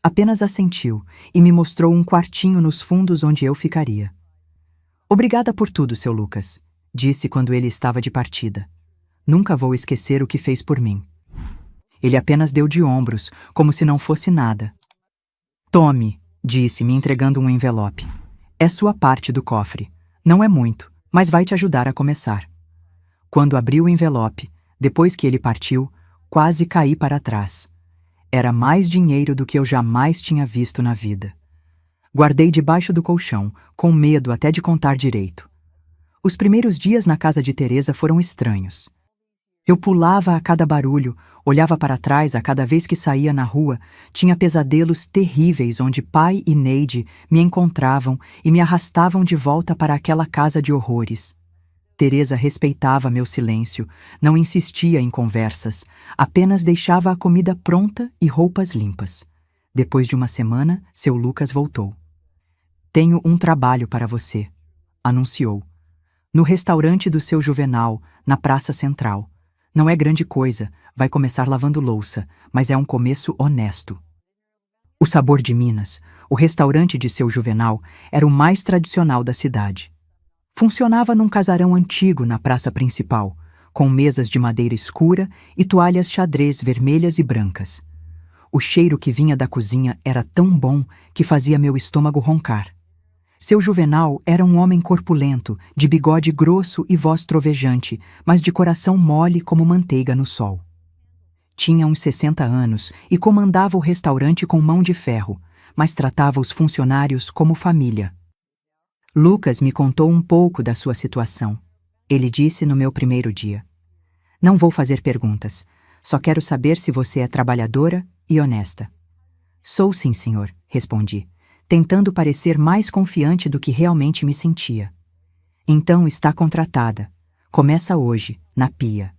Apenas assentiu e me mostrou um quartinho nos fundos onde eu ficaria. "Obrigada por tudo, seu Lucas", disse quando ele estava de partida. "Nunca vou esquecer o que fez por mim." Ele apenas deu de ombros, como se não fosse nada. "Tome", disse, me entregando um envelope. "É sua parte do cofre. Não é muito, mas vai te ajudar a começar." Quando abri o envelope, depois que ele partiu, quase caí para trás. Era mais dinheiro do que eu jamais tinha visto na vida. Guardei debaixo do colchão, com medo até de contar direito. Os primeiros dias na casa de Teresa foram estranhos. Eu pulava a cada barulho, olhava para trás a cada vez que saía na rua, tinha pesadelos terríveis onde pai e Neide me encontravam e me arrastavam de volta para aquela casa de horrores. Teresa respeitava meu silêncio, não insistia em conversas, apenas deixava a comida pronta e roupas limpas. Depois de uma semana, seu Lucas voltou. "Tenho um trabalho para você", anunciou. "No restaurante do seu Juvenal, na Praça Central. Não é grande coisa, vai começar lavando louça, mas é um começo honesto." O Sabor de Minas, o restaurante de seu Juvenal, era o mais tradicional da cidade. Funcionava num casarão antigo na praça principal, com mesas de madeira escura e toalhas xadrez vermelhas e brancas. O cheiro que vinha da cozinha era tão bom que fazia meu estômago roncar. Seu Juvenal era um homem corpulento, de bigode grosso e voz trovejante, mas de coração mole como manteiga no sol. Tinha uns 60 anos e comandava o restaurante com mão de ferro, mas tratava os funcionários como família. Lucas me contou um pouco da sua situação. Ele disse no meu primeiro dia: "Não vou fazer perguntas, só quero saber se você é trabalhadora e honesta." "Sou sim, senhor", respondi, tentando parecer mais confiante do que realmente me sentia. "Então está contratada. Começa hoje, na pia."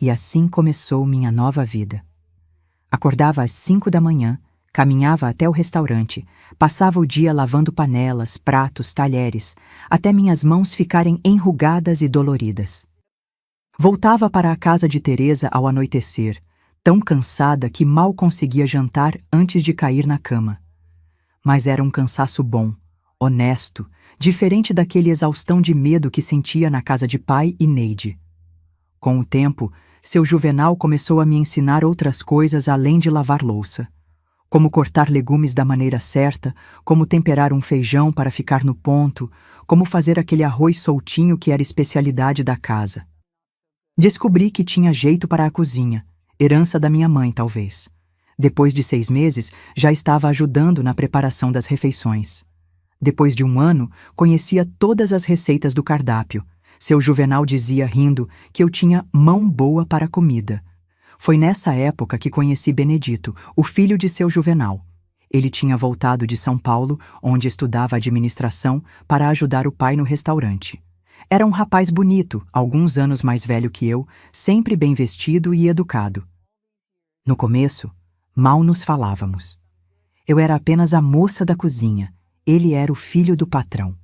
E assim começou minha nova vida. Acordava às 5 da manhã, caminhava até o restaurante, passava o dia lavando panelas, pratos, talheres, até minhas mãos ficarem enrugadas e doloridas. Voltava para a casa de Teresa ao anoitecer, tão cansada que mal conseguia jantar antes de cair na cama. Mas era um cansaço bom, honesto, diferente daquele exaustão de medo que sentia na casa de pai e Neide. Com o tempo, seu Juvenal começou a me ensinar outras coisas além de lavar louça. Como cortar legumes da maneira certa, como temperar um feijão para ficar no ponto, como fazer aquele arroz soltinho que era especialidade da casa. Descobri que tinha jeito para a cozinha, herança da minha mãe, talvez. Depois de 6 meses, já estava ajudando na preparação das refeições. Depois de 1 ano, conhecia todas as receitas do cardápio. Seu Juvenal dizia, rindo, que eu tinha mão boa para a comida. Foi nessa época que conheci Benedito, o filho de seu Juvenal. Ele tinha voltado de São Paulo, onde estudava administração, para ajudar o pai no restaurante. Era um rapaz bonito, alguns anos mais velho que eu, sempre bem vestido e educado. No começo, mal nos falávamos. Eu era apenas a moça da cozinha, ele era o filho do patrão.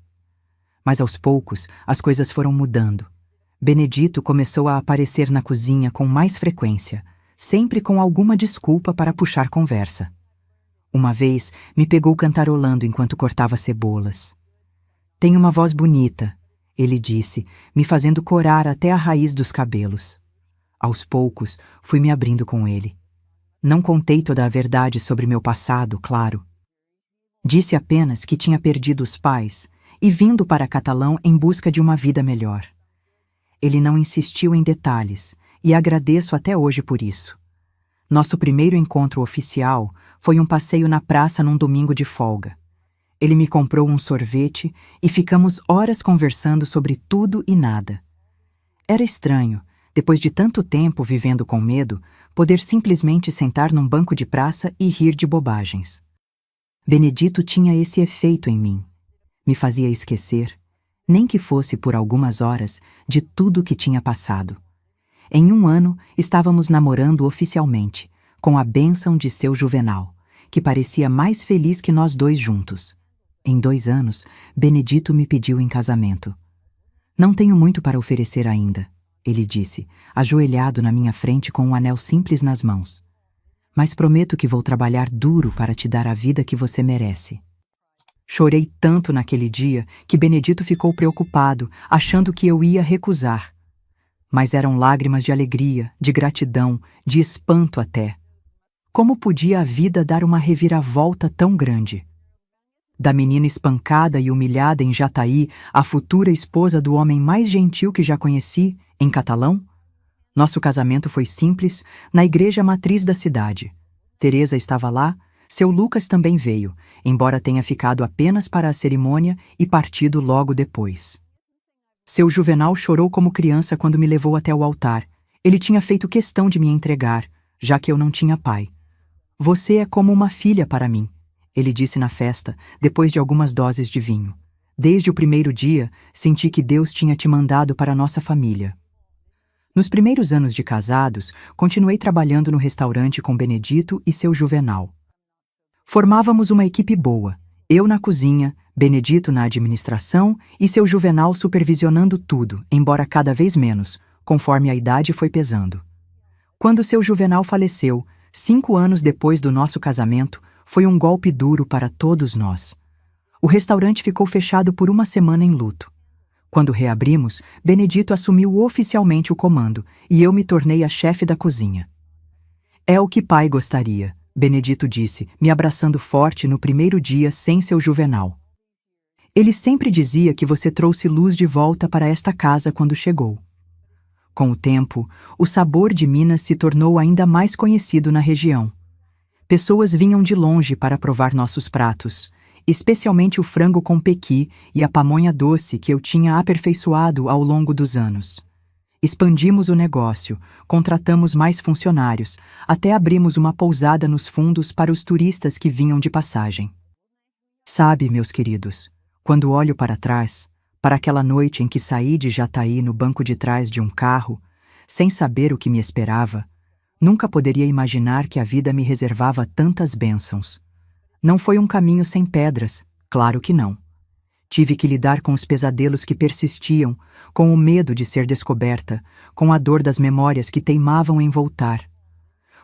Mas aos poucos, as coisas foram mudando. Benedito começou a aparecer na cozinha com mais frequência, sempre com alguma desculpa para puxar conversa. Uma vez, me pegou cantarolando enquanto cortava cebolas. "Tem uma voz bonita", ele disse, me fazendo corar até a raiz dos cabelos. Aos poucos, fui me abrindo com ele. Não contei toda a verdade sobre meu passado, claro. Disse apenas que tinha perdido os pais e vindo para Catalão em busca de uma vida melhor. Ele não insistiu em detalhes, e agradeço até hoje por isso. Nosso primeiro encontro oficial foi um passeio na praça num domingo de folga. Ele me comprou um sorvete e ficamos horas conversando sobre tudo e nada. Era estranho, depois de tanto tempo vivendo com medo, poder simplesmente sentar num banco de praça e rir de bobagens. Benedito tinha esse efeito em mim. Me fazia esquecer, nem que fosse por algumas horas, de tudo o que tinha passado. Em 1 ano, estávamos namorando oficialmente, com a bênção de seu Juvenal, que parecia mais feliz que nós dois juntos. Em 2 anos, Benedito me pediu em casamento. "Não tenho muito para oferecer ainda", ele disse, ajoelhado na minha frente com um anel simples nas mãos. "Mas prometo que vou trabalhar duro para te dar a vida que você merece." Chorei tanto naquele dia que Benedito ficou preocupado, achando que eu ia recusar. Mas eram lágrimas de alegria, de gratidão, de espanto até. Como podia a vida dar uma reviravolta tão grande? Da menina espancada e humilhada em Jataí à futura esposa do homem mais gentil que já conheci, em Catalão? Nosso casamento foi simples, na igreja matriz da cidade. Teresa estava lá, seu Lucas também veio, embora tenha ficado apenas para a cerimônia e partido logo depois. Seu Juvenal chorou como criança quando me levou até o altar. Ele tinha feito questão de me entregar, já que eu não tinha pai. Você é como uma filha para mim, ele disse na festa, depois de algumas doses de vinho. Desde o primeiro dia, senti que Deus tinha te mandado para a nossa família. Nos primeiros anos de casados, continuei trabalhando no restaurante com Benedito e seu Juvenal. Formávamos uma equipe boa, eu na cozinha, Benedito na administração e seu Juvenal supervisionando tudo, embora cada vez menos, conforme a idade foi pesando. Quando seu Juvenal faleceu, 5 anos depois do nosso casamento, foi um golpe duro para todos nós. O restaurante ficou fechado por uma semana em luto. Quando reabrimos, Benedito assumiu oficialmente o comando e eu me tornei a chefe da cozinha. É o que pai gostaria, Benedito disse, me abraçando forte no primeiro dia sem seu Juvenal. Ele sempre dizia que você trouxe luz de volta para esta casa quando chegou. Com o tempo, o sabor de Minas se tornou ainda mais conhecido na região. Pessoas vinham de longe para provar nossos pratos, especialmente o frango com pequi e a pamonha doce que eu tinha aperfeiçoado ao longo dos anos. Expandimos o negócio, contratamos mais funcionários, até abrimos uma pousada nos fundos para os turistas que vinham de passagem. Sabe, meus queridos, quando olho para trás, para aquela noite em que saí de Jataí no banco de trás de um carro, sem saber o que me esperava, nunca poderia imaginar que a vida me reservava tantas bênçãos. Não foi um caminho sem pedras, claro que não. Tive que lidar com os pesadelos que persistiam, com o medo de ser descoberta, com a dor das memórias que teimavam em voltar.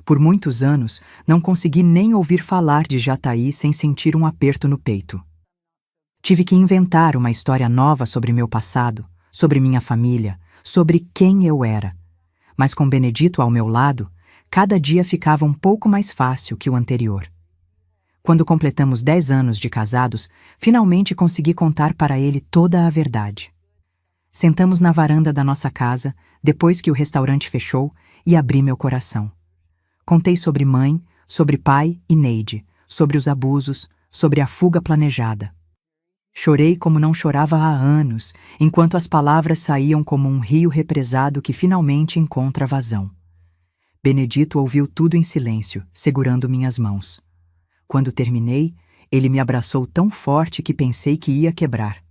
Por muitos anos, não consegui nem ouvir falar de Jataí sem sentir um aperto no peito. Tive que inventar uma história nova sobre meu passado, sobre minha família, sobre quem eu era. Mas com Benedito ao meu lado, cada dia ficava um pouco mais fácil que o anterior. Quando completamos 10 anos de casados, finalmente consegui contar para ele toda a verdade. Sentamos na varanda da nossa casa, depois que o restaurante fechou, e abri meu coração. Contei sobre mãe, sobre pai e Neide, sobre os abusos, sobre a fuga planejada. Chorei como não chorava há anos, enquanto as palavras saíam como um rio represado que finalmente encontra vazão. Benedito ouviu tudo em silêncio, segurando minhas mãos. Quando terminei, ele me abraçou tão forte que pensei que ia quebrar.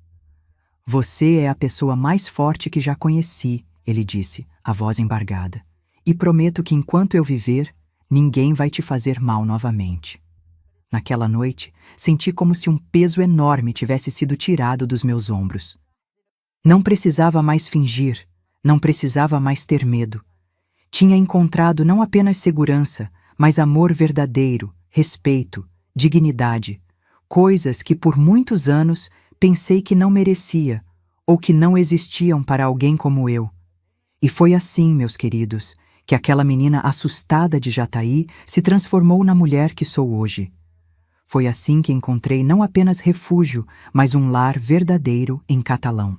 Você é a pessoa mais forte que já conheci, ele disse, a voz embargada. E prometo que enquanto eu viver, ninguém vai te fazer mal novamente. Naquela noite, senti como se um peso enorme tivesse sido tirado dos meus ombros. Não precisava mais fingir, não precisava mais ter medo. Tinha encontrado não apenas segurança, mas amor verdadeiro, respeito, dignidade, coisas que por muitos anos pensei que não merecia ou que não existiam para alguém como eu. E foi assim, meus queridos, que aquela menina assustada de Jataí se transformou na mulher que sou hoje. Foi assim que encontrei não apenas refúgio, mas um lar verdadeiro em catalão.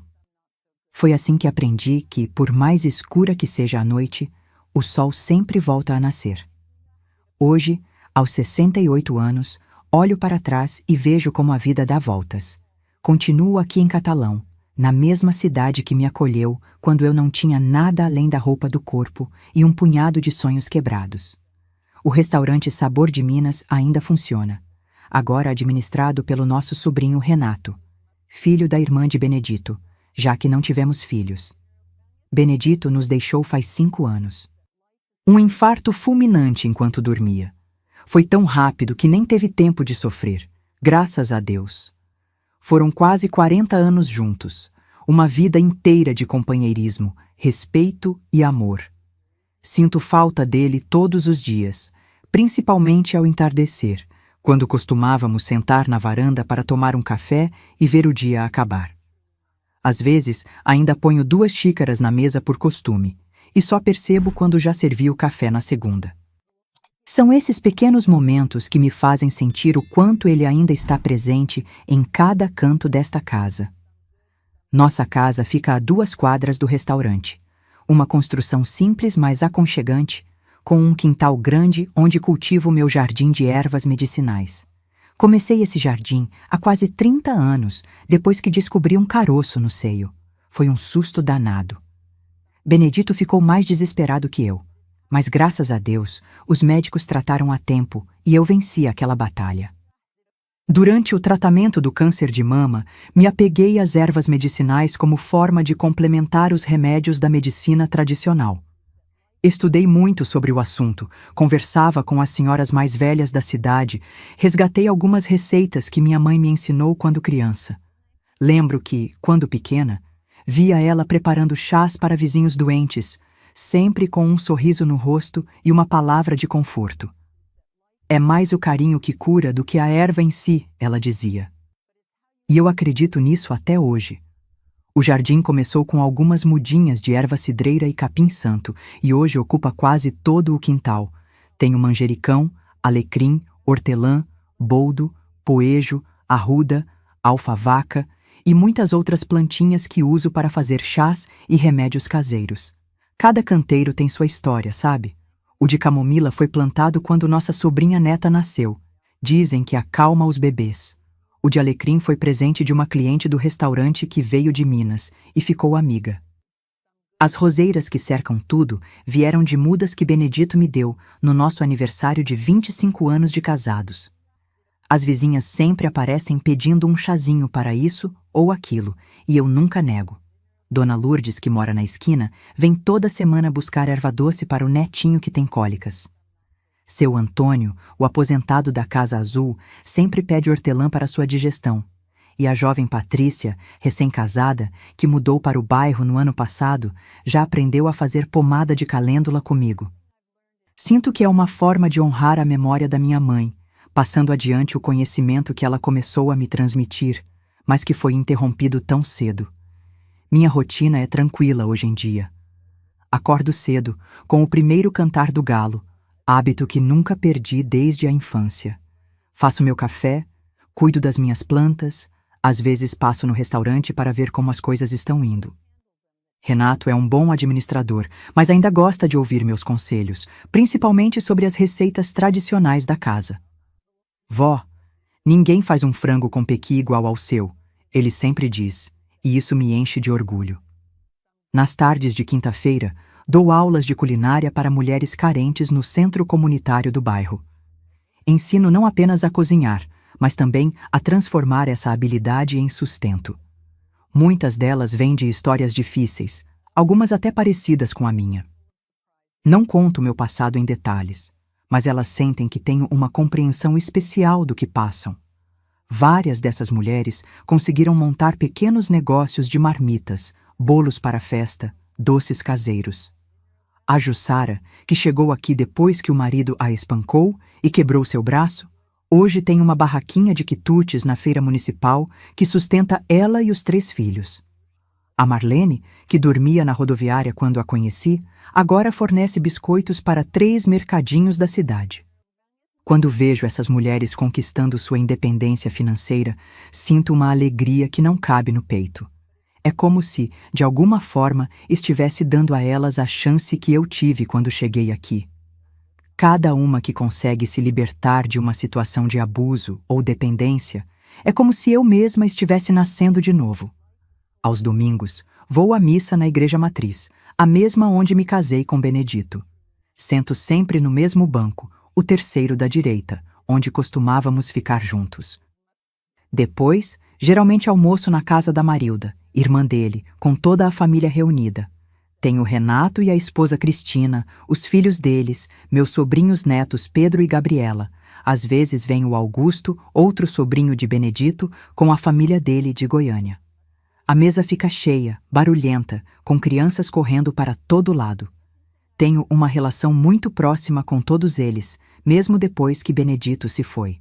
Foi assim que aprendi que, por mais escura que seja a noite, o sol sempre volta a nascer. Hoje, aos 68 anos, olho para trás e vejo como a vida dá voltas. Continuo aqui em Catalão, na mesma cidade que me acolheu quando eu não tinha nada além da roupa do corpo e um punhado de sonhos quebrados. O restaurante Sabor de Minas ainda funciona, agora administrado pelo nosso sobrinho Renato, filho da irmã de Benedito, já que não tivemos filhos. Benedito nos deixou faz 5 anos. Um infarto fulminante enquanto dormia. Foi tão rápido que nem teve tempo de sofrer, graças a Deus. Foram quase 40 anos juntos, uma vida inteira de companheirismo, respeito e amor. Sinto falta dele todos os dias, principalmente ao entardecer, quando costumávamos sentar na varanda para tomar um café e ver o dia acabar. Às vezes, ainda ponho 2 xícaras na mesa por costume, e só percebo quando já servi o café na segunda. São esses pequenos momentos que me fazem sentir o quanto ele ainda está presente em cada canto desta casa. Nossa casa fica a 2 quadras do restaurante, uma construção simples mas aconchegante, com um quintal grande onde cultivo meu jardim de ervas medicinais. Comecei esse jardim há quase 30 anos, depois que descobri um caroço no seio. Foi um susto danado. Benedito ficou mais desesperado que eu. Mas graças a Deus, os médicos trataram a tempo e eu venci aquela batalha. Durante o tratamento do câncer de mama, me apeguei às ervas medicinais como forma de complementar os remédios da medicina tradicional. Estudei muito sobre o assunto, conversava com as senhoras mais velhas da cidade, resgatei algumas receitas que minha mãe me ensinou quando criança. Lembro que, quando pequena, via ela preparando chás para vizinhos doentes, sempre com um sorriso no rosto e uma palavra de conforto. É mais o carinho que cura do que a erva em si, ela dizia. E eu acredito nisso até hoje. O jardim começou com algumas mudinhas de erva cidreira e capim-santo e hoje ocupa quase todo o quintal. Tenho manjericão, alecrim, hortelã, boldo, poejo, arruda, alfavaca e muitas outras plantinhas que uso para fazer chás e remédios caseiros. Cada canteiro tem sua história, sabe? O de camomila foi plantado quando nossa sobrinha neta nasceu. Dizem que acalma os bebês. O de alecrim foi presente de uma cliente do restaurante que veio de Minas e ficou amiga. As roseiras que cercam tudo vieram de mudas que Benedito me deu no nosso aniversário de 25 anos de casados. As vizinhas sempre aparecem pedindo um chazinho para isso ou aquilo, e eu nunca nego. Dona Lourdes, que mora na esquina, vem toda semana buscar erva doce para o netinho que tem cólicas. Seu Antônio, o aposentado da Casa Azul, sempre pede hortelã para sua digestão. E a jovem Patrícia, recém-casada, que mudou para o bairro no ano passado, já aprendeu a fazer pomada de calêndula comigo. Sinto que é uma forma de honrar a memória da minha mãe, passando adiante o conhecimento que ela começou a me transmitir, mas que foi interrompido tão cedo. Minha rotina é tranquila hoje em dia. Acordo cedo, com o primeiro cantar do galo, hábito que nunca perdi desde a infância. Faço meu café, cuido das minhas plantas, às vezes passo no restaurante para ver como as coisas estão indo. Renato é um bom administrador, mas ainda gosta de ouvir meus conselhos, principalmente sobre as receitas tradicionais da casa. Vó, ninguém faz um frango com pequi igual ao seu, ele sempre diz, e isso me enche de orgulho. Nas tardes de quinta-feira, dou aulas de culinária para mulheres carentes no centro comunitário do bairro. Ensino não apenas a cozinhar, mas também a transformar essa habilidade em sustento. Muitas delas vêm de histórias difíceis, algumas até parecidas com a minha. Não conto meu passado em detalhes, mas elas sentem que tenho uma compreensão especial do que passam. Várias dessas mulheres conseguiram montar pequenos negócios de marmitas, bolos para festa, doces caseiros. A Jussara, que chegou aqui depois que o marido a espancou e quebrou seu braço, hoje tem uma barraquinha de quitutes na feira municipal que sustenta ela e os 3 filhos. A Marlene, que dormia na rodoviária quando a conheci, agora fornece biscoitos para 3 mercadinhos da cidade. Quando vejo essas mulheres conquistando sua independência financeira, sinto uma alegria que não cabe no peito. É como se, de alguma forma, estivesse dando a elas a chance que eu tive quando cheguei aqui. Cada uma que consegue se libertar de uma situação de abuso ou dependência, é como se eu mesma estivesse nascendo de novo. Aos domingos, vou à missa na igreja matriz, a mesma onde me casei com Benedito. Sento sempre no mesmo banco, o terceiro da direita, onde costumávamos ficar juntos. Depois, geralmente almoço na casa da Marilda, irmã dele, com toda a família reunida. Tenho Renato e a esposa Cristina, os filhos deles, meus sobrinhos netos Pedro e Gabriela. Às vezes vem o Augusto, outro sobrinho de Benedito, com a família dele de Goiânia. A mesa fica cheia, barulhenta, com crianças correndo para todo lado. Tenho uma relação muito próxima com todos eles, mesmo depois que Benedito se foi.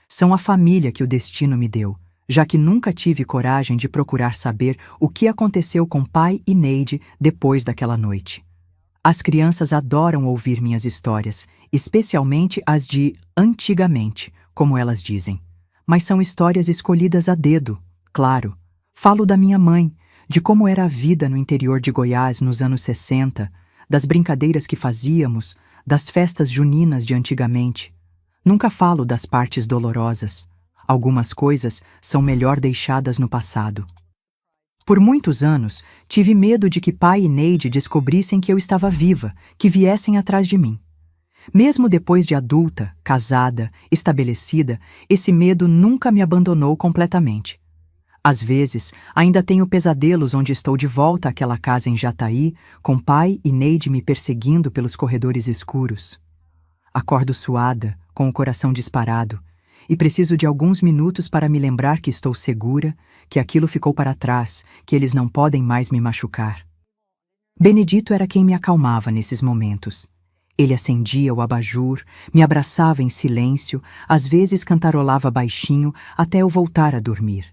São a família que o destino me deu, já que nunca tive coragem de procurar saber o que aconteceu com pai e Neide depois daquela noite. As crianças adoram ouvir minhas histórias, especialmente as de antigamente, como elas dizem. Mas são histórias escolhidas a dedo, claro. Falo da minha mãe, de como era a vida no interior de Goiás nos anos 60, das brincadeiras que fazíamos, das festas juninas de antigamente. Nunca falo das partes dolorosas. Algumas coisas são melhor deixadas no passado. Por muitos anos, tive medo de que pai e Neide descobrissem que eu estava viva, que viessem atrás de mim. Mesmo depois de adulta, casada, estabelecida, esse medo nunca me abandonou completamente. Às vezes, ainda tenho pesadelos onde estou de volta àquela casa em Jataí, com pai e Neide me perseguindo pelos corredores escuros. Acordo suada, com o coração disparado, e preciso de alguns minutos para me lembrar que estou segura, que aquilo ficou para trás, que eles não podem mais me machucar. Benedito era quem me acalmava nesses momentos. Ele acendia o abajur, me abraçava em silêncio, às vezes cantarolava baixinho até eu voltar a dormir.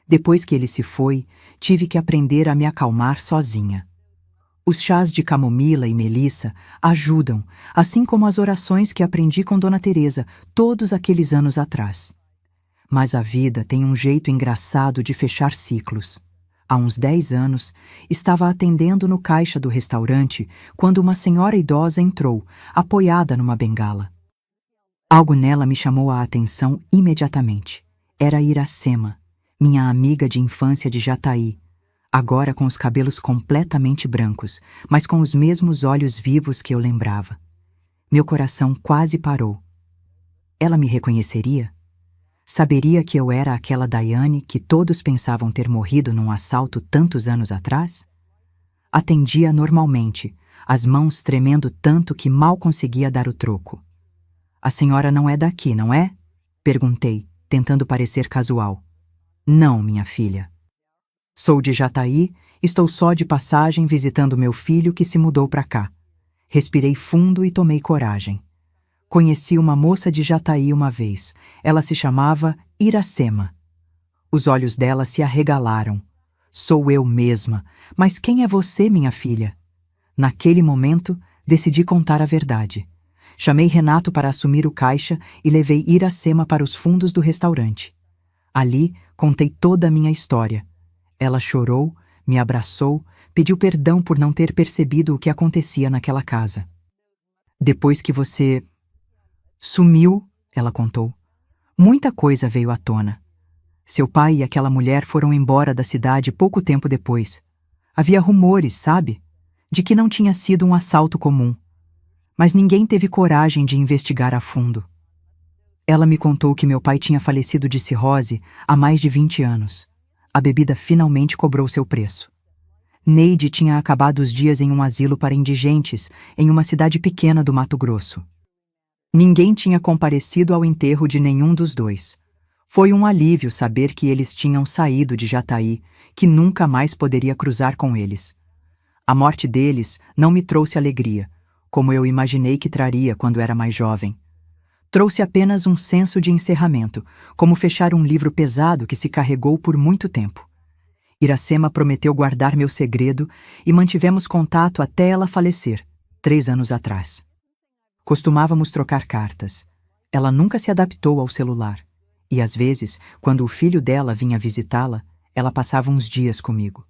Depois que ele se foi, tive que aprender a me acalmar sozinha. Os chás de camomila e melissa ajudam, assim como as orações que aprendi com Dona Teresa todos aqueles anos atrás. Mas a vida tem um jeito engraçado de fechar ciclos. Há uns 10 anos, estava atendendo no caixa do restaurante quando uma senhora idosa entrou, apoiada numa bengala. Algo nela me chamou a atenção imediatamente. Era Iracema, minha amiga de infância de Jataí, agora com os cabelos completamente brancos, mas com os mesmos olhos vivos que eu lembrava. Meu coração quase parou. Ela me reconheceria? Saberia que eu era aquela Daiane que todos pensavam ter morrido num assalto tantos anos atrás? Atendia normalmente, as mãos tremendo tanto que mal conseguia dar o troco. A senhora não é daqui, não é? Perguntei, tentando parecer casual. Não, minha filha. Sou de Jataí, estou só de passagem visitando meu filho que se mudou para cá. Respirei fundo e tomei coragem. Conheci uma moça de Jataí uma vez. Ela se chamava Iracema. Os olhos dela se arregalaram. Sou eu mesma. Mas quem é você, minha filha? Naquele momento, decidi contar a verdade. Chamei Renato para assumir o caixa e levei Iracema para os fundos do restaurante. Ali, contei toda a minha história. Ela chorou, me abraçou, pediu perdão por não ter percebido o que acontecia naquela casa. Depois que você sumiu, ela contou, muita coisa veio à tona. Seu pai e aquela mulher foram embora da cidade pouco tempo depois. Havia rumores, sabe? De que não tinha sido um assalto comum. Mas ninguém teve coragem de investigar a fundo. Ela me contou que meu pai tinha falecido de cirrose há mais de 20 anos. A bebida finalmente cobrou seu preço. Neide tinha acabado os dias em um asilo para indigentes em uma cidade pequena do Mato Grosso. Ninguém tinha comparecido ao enterro de nenhum dos dois. Foi um alívio saber que eles tinham saído de Jataí, que nunca mais poderia cruzar com eles. A morte deles não me trouxe alegria, como eu imaginei que traria quando era mais jovem. Trouxe apenas um senso de encerramento, como fechar um livro pesado que se carregou por muito tempo. Iracema prometeu guardar meu segredo e mantivemos contato até ela falecer, 3 anos atrás. Costumávamos trocar cartas. Ela nunca se adaptou ao celular. E às vezes, quando o filho dela vinha visitá-la, ela passava uns dias comigo.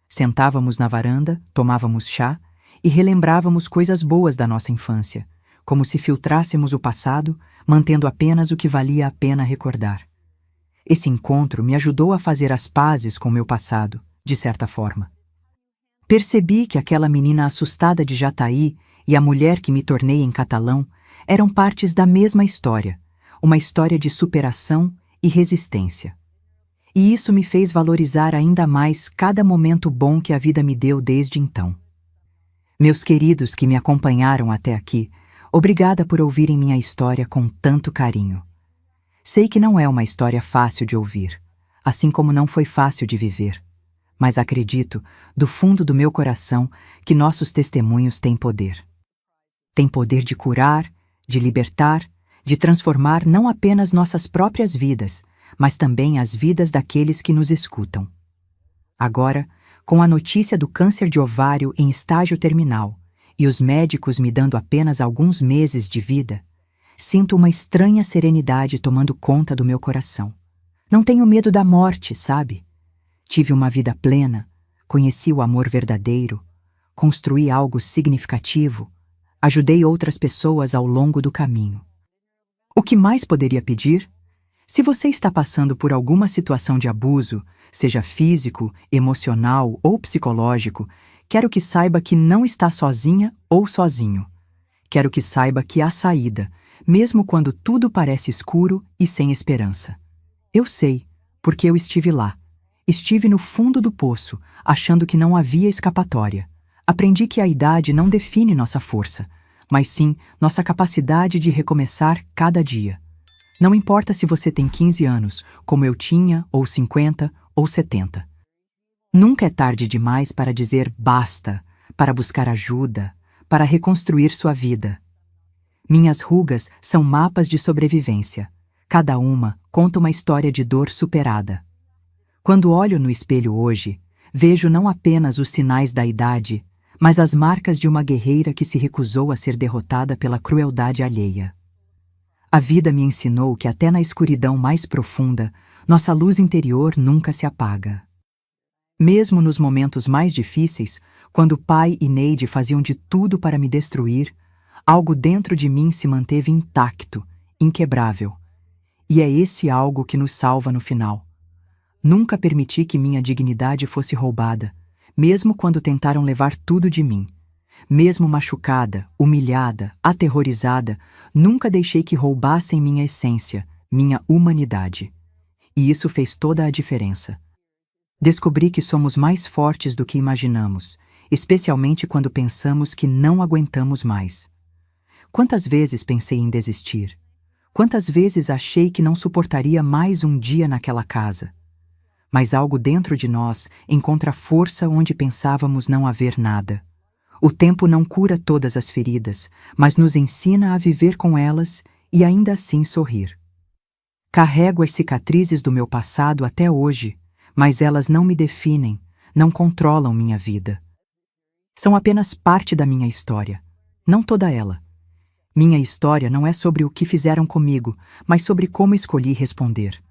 Sentávamos na varanda, tomávamos chá e relembrávamos coisas boas da nossa infância, como se filtrássemos o passado, mantendo apenas o que valia a pena recordar. Esse encontro me ajudou a fazer as pazes com meu passado, de certa forma. Percebi que aquela menina assustada de Jataí e a mulher que me tornei em Catalão eram partes da mesma história, uma história de superação e resistência. E isso me fez valorizar ainda mais cada momento bom que a vida me deu desde então. Meus queridos que me acompanharam até aqui, obrigada por ouvirem minha história com tanto carinho. Sei que não é uma história fácil de ouvir, assim como não foi fácil de viver, mas acredito, do fundo do meu coração, que nossos testemunhos têm poder. Têm poder de curar, de libertar, de transformar não apenas nossas próprias vidas, mas também as vidas daqueles que nos escutam. Agora, com a notícia do câncer de ovário em estágio terminal e os médicos me dando apenas alguns meses de vida, sinto uma estranha serenidade tomando conta do meu coração. Não tenho medo da morte, sabe? Tive uma vida plena, conheci o amor verdadeiro, construí algo significativo, Ajudei outras pessoas ao longo do caminho. O que mais poderia pedir? Se você está passando por alguma situação de abuso, seja físico, emocional ou psicológico, quero que saiba que não está sozinha ou sozinho. Quero que saiba que há saída, mesmo quando tudo parece escuro e sem esperança. Eu sei, porque eu estive lá. Estive no fundo do poço, achando que não havia escapatória. Aprendi que a idade não define nossa força, mas sim nossa capacidade de recomeçar cada dia. Não importa se você tem 15 anos, como eu tinha, ou 50, ou 70. Nunca é tarde demais para dizer basta, para buscar ajuda, para reconstruir sua vida. Minhas rugas são mapas de sobrevivência. Cada uma conta uma história de dor superada. Quando olho no espelho hoje, vejo não apenas os sinais da idade, mas as marcas de uma guerreira que se recusou a ser derrotada pela crueldade alheia. A vida me ensinou que até na escuridão mais profunda, nossa luz interior nunca se apaga. Mesmo nos momentos mais difíceis, quando pai e Neide faziam de tudo para me destruir, algo dentro de mim se manteve intacto, inquebrável. E é esse algo que nos salva no final. Nunca permiti que minha dignidade fosse roubada, mesmo quando tentaram levar tudo de mim. Mesmo machucada, humilhada, aterrorizada, nunca deixei que roubassem minha essência, minha humanidade. E isso fez toda a diferença. Descobri que somos mais fortes do que imaginamos, especialmente quando pensamos que não aguentamos mais. Quantas vezes pensei em desistir? Quantas vezes achei que não suportaria mais um dia naquela casa? Mas algo dentro de nós encontra força onde pensávamos não haver nada. O tempo não cura todas as feridas, mas nos ensina a viver com elas e ainda assim sorrir. Carrego as cicatrizes do meu passado até hoje, mas elas não me definem, não controlam minha vida. São apenas parte da minha história, não toda ela. Minha história não é sobre o que fizeram comigo, mas sobre como escolhi responder.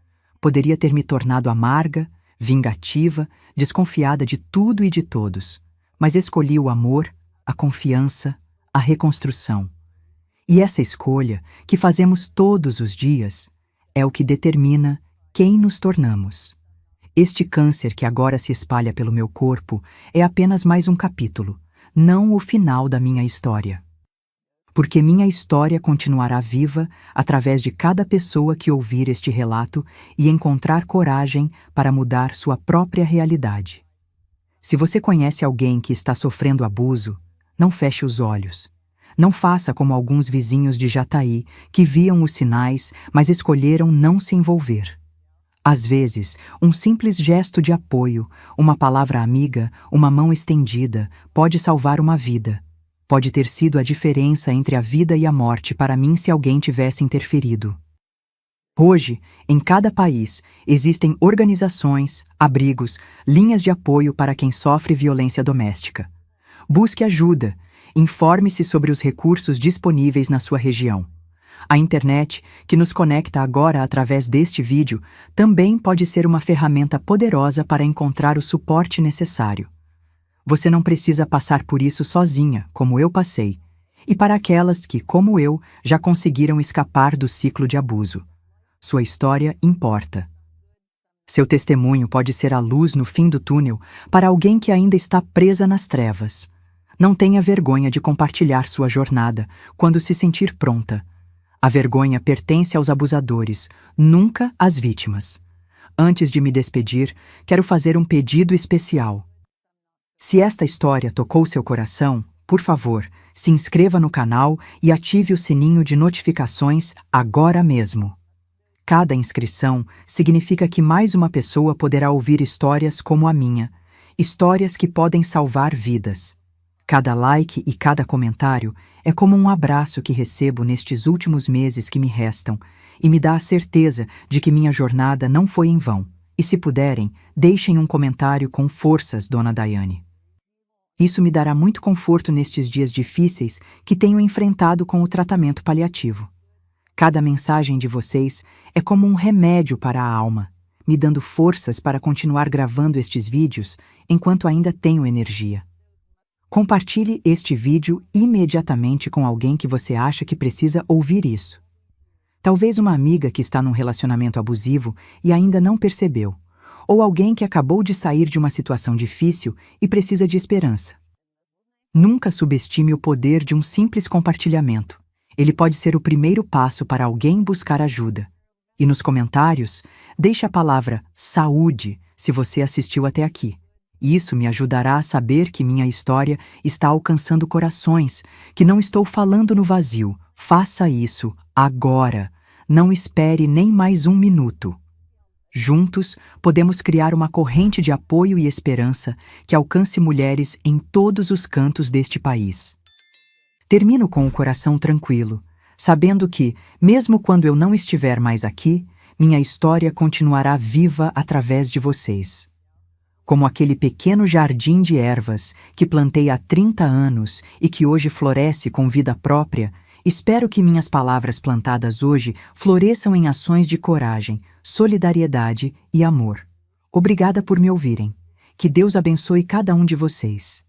Poderia ter me tornado amarga, vingativa, desconfiada de tudo e de todos, mas escolhi o amor, a confiança, a reconstrução. E essa escolha, que fazemos todos os dias, é o que determina quem nos tornamos. Este câncer que agora se espalha pelo meu corpo é apenas mais um capítulo, não o final da minha história. Porque minha história continuará viva através de cada pessoa que ouvir este relato e encontrar coragem para mudar sua própria realidade. Se você conhece alguém que está sofrendo abuso, não feche os olhos. Não faça como alguns vizinhos de Jataí que viam os sinais, mas escolheram não se envolver. Às vezes, um simples gesto de apoio, uma palavra amiga, uma mão estendida, pode salvar uma vida. Pode ter sido a diferença entre a vida e a morte para mim se alguém tivesse interferido. Hoje, em cada país, existem organizações, abrigos, linhas de apoio para quem sofre violência doméstica. Busque ajuda, informe-se sobre os recursos disponíveis na sua região. A internet, que nos conecta agora através deste vídeo, também pode ser uma ferramenta poderosa para encontrar o suporte necessário. Você não precisa passar por isso sozinha, como eu passei, e para aquelas que, como eu, já conseguiram escapar do ciclo de abuso. Sua história importa. Seu testemunho pode ser a luz no fim do túnel para alguém que ainda está presa nas trevas. Não tenha vergonha de compartilhar sua jornada quando se sentir pronta. A vergonha pertence aos abusadores, nunca às vítimas. Antes de me despedir, quero fazer um pedido especial. Se esta história tocou seu coração, por favor, se inscreva no canal e ative o sininho de notificações agora mesmo. Cada inscrição significa que mais uma pessoa poderá ouvir histórias como a minha, histórias que podem salvar vidas. Cada like e cada comentário é como um abraço que recebo nestes últimos meses que me restam e me dá a certeza de que minha jornada não foi em vão. E se puderem, deixem um comentário com forças, Dona Daiane. Isso me dará muito conforto nestes dias difíceis que tenho enfrentado com o tratamento paliativo. Cada mensagem de vocês é como um remédio para a alma, me dando forças para continuar gravando estes vídeos enquanto ainda tenho energia. Compartilhe este vídeo imediatamente com alguém que você acha que precisa ouvir isso. Talvez uma amiga que está num relacionamento abusivo e ainda não percebeu, ou alguém que acabou de sair de uma situação difícil e precisa de esperança. Nunca subestime o poder de um simples compartilhamento. Ele pode ser o primeiro passo para alguém buscar ajuda. E nos comentários, deixe a palavra saúde se você assistiu até aqui. Isso me ajudará a saber que minha história está alcançando corações, que não estou falando no vazio. Faça isso agora. Não espere nem mais um minuto. Juntos, podemos criar uma corrente de apoio e esperança que alcance mulheres em todos os cantos deste país. Termino com o coração tranquilo, sabendo que, mesmo quando eu não estiver mais aqui, minha história continuará viva através de vocês. Como aquele pequeno jardim de ervas que plantei há 30 anos e que hoje floresce com vida própria, espero que minhas palavras plantadas hoje floresçam em ações de coragem, solidariedade e amor. Obrigada por me ouvirem. Que Deus abençoe cada um de vocês.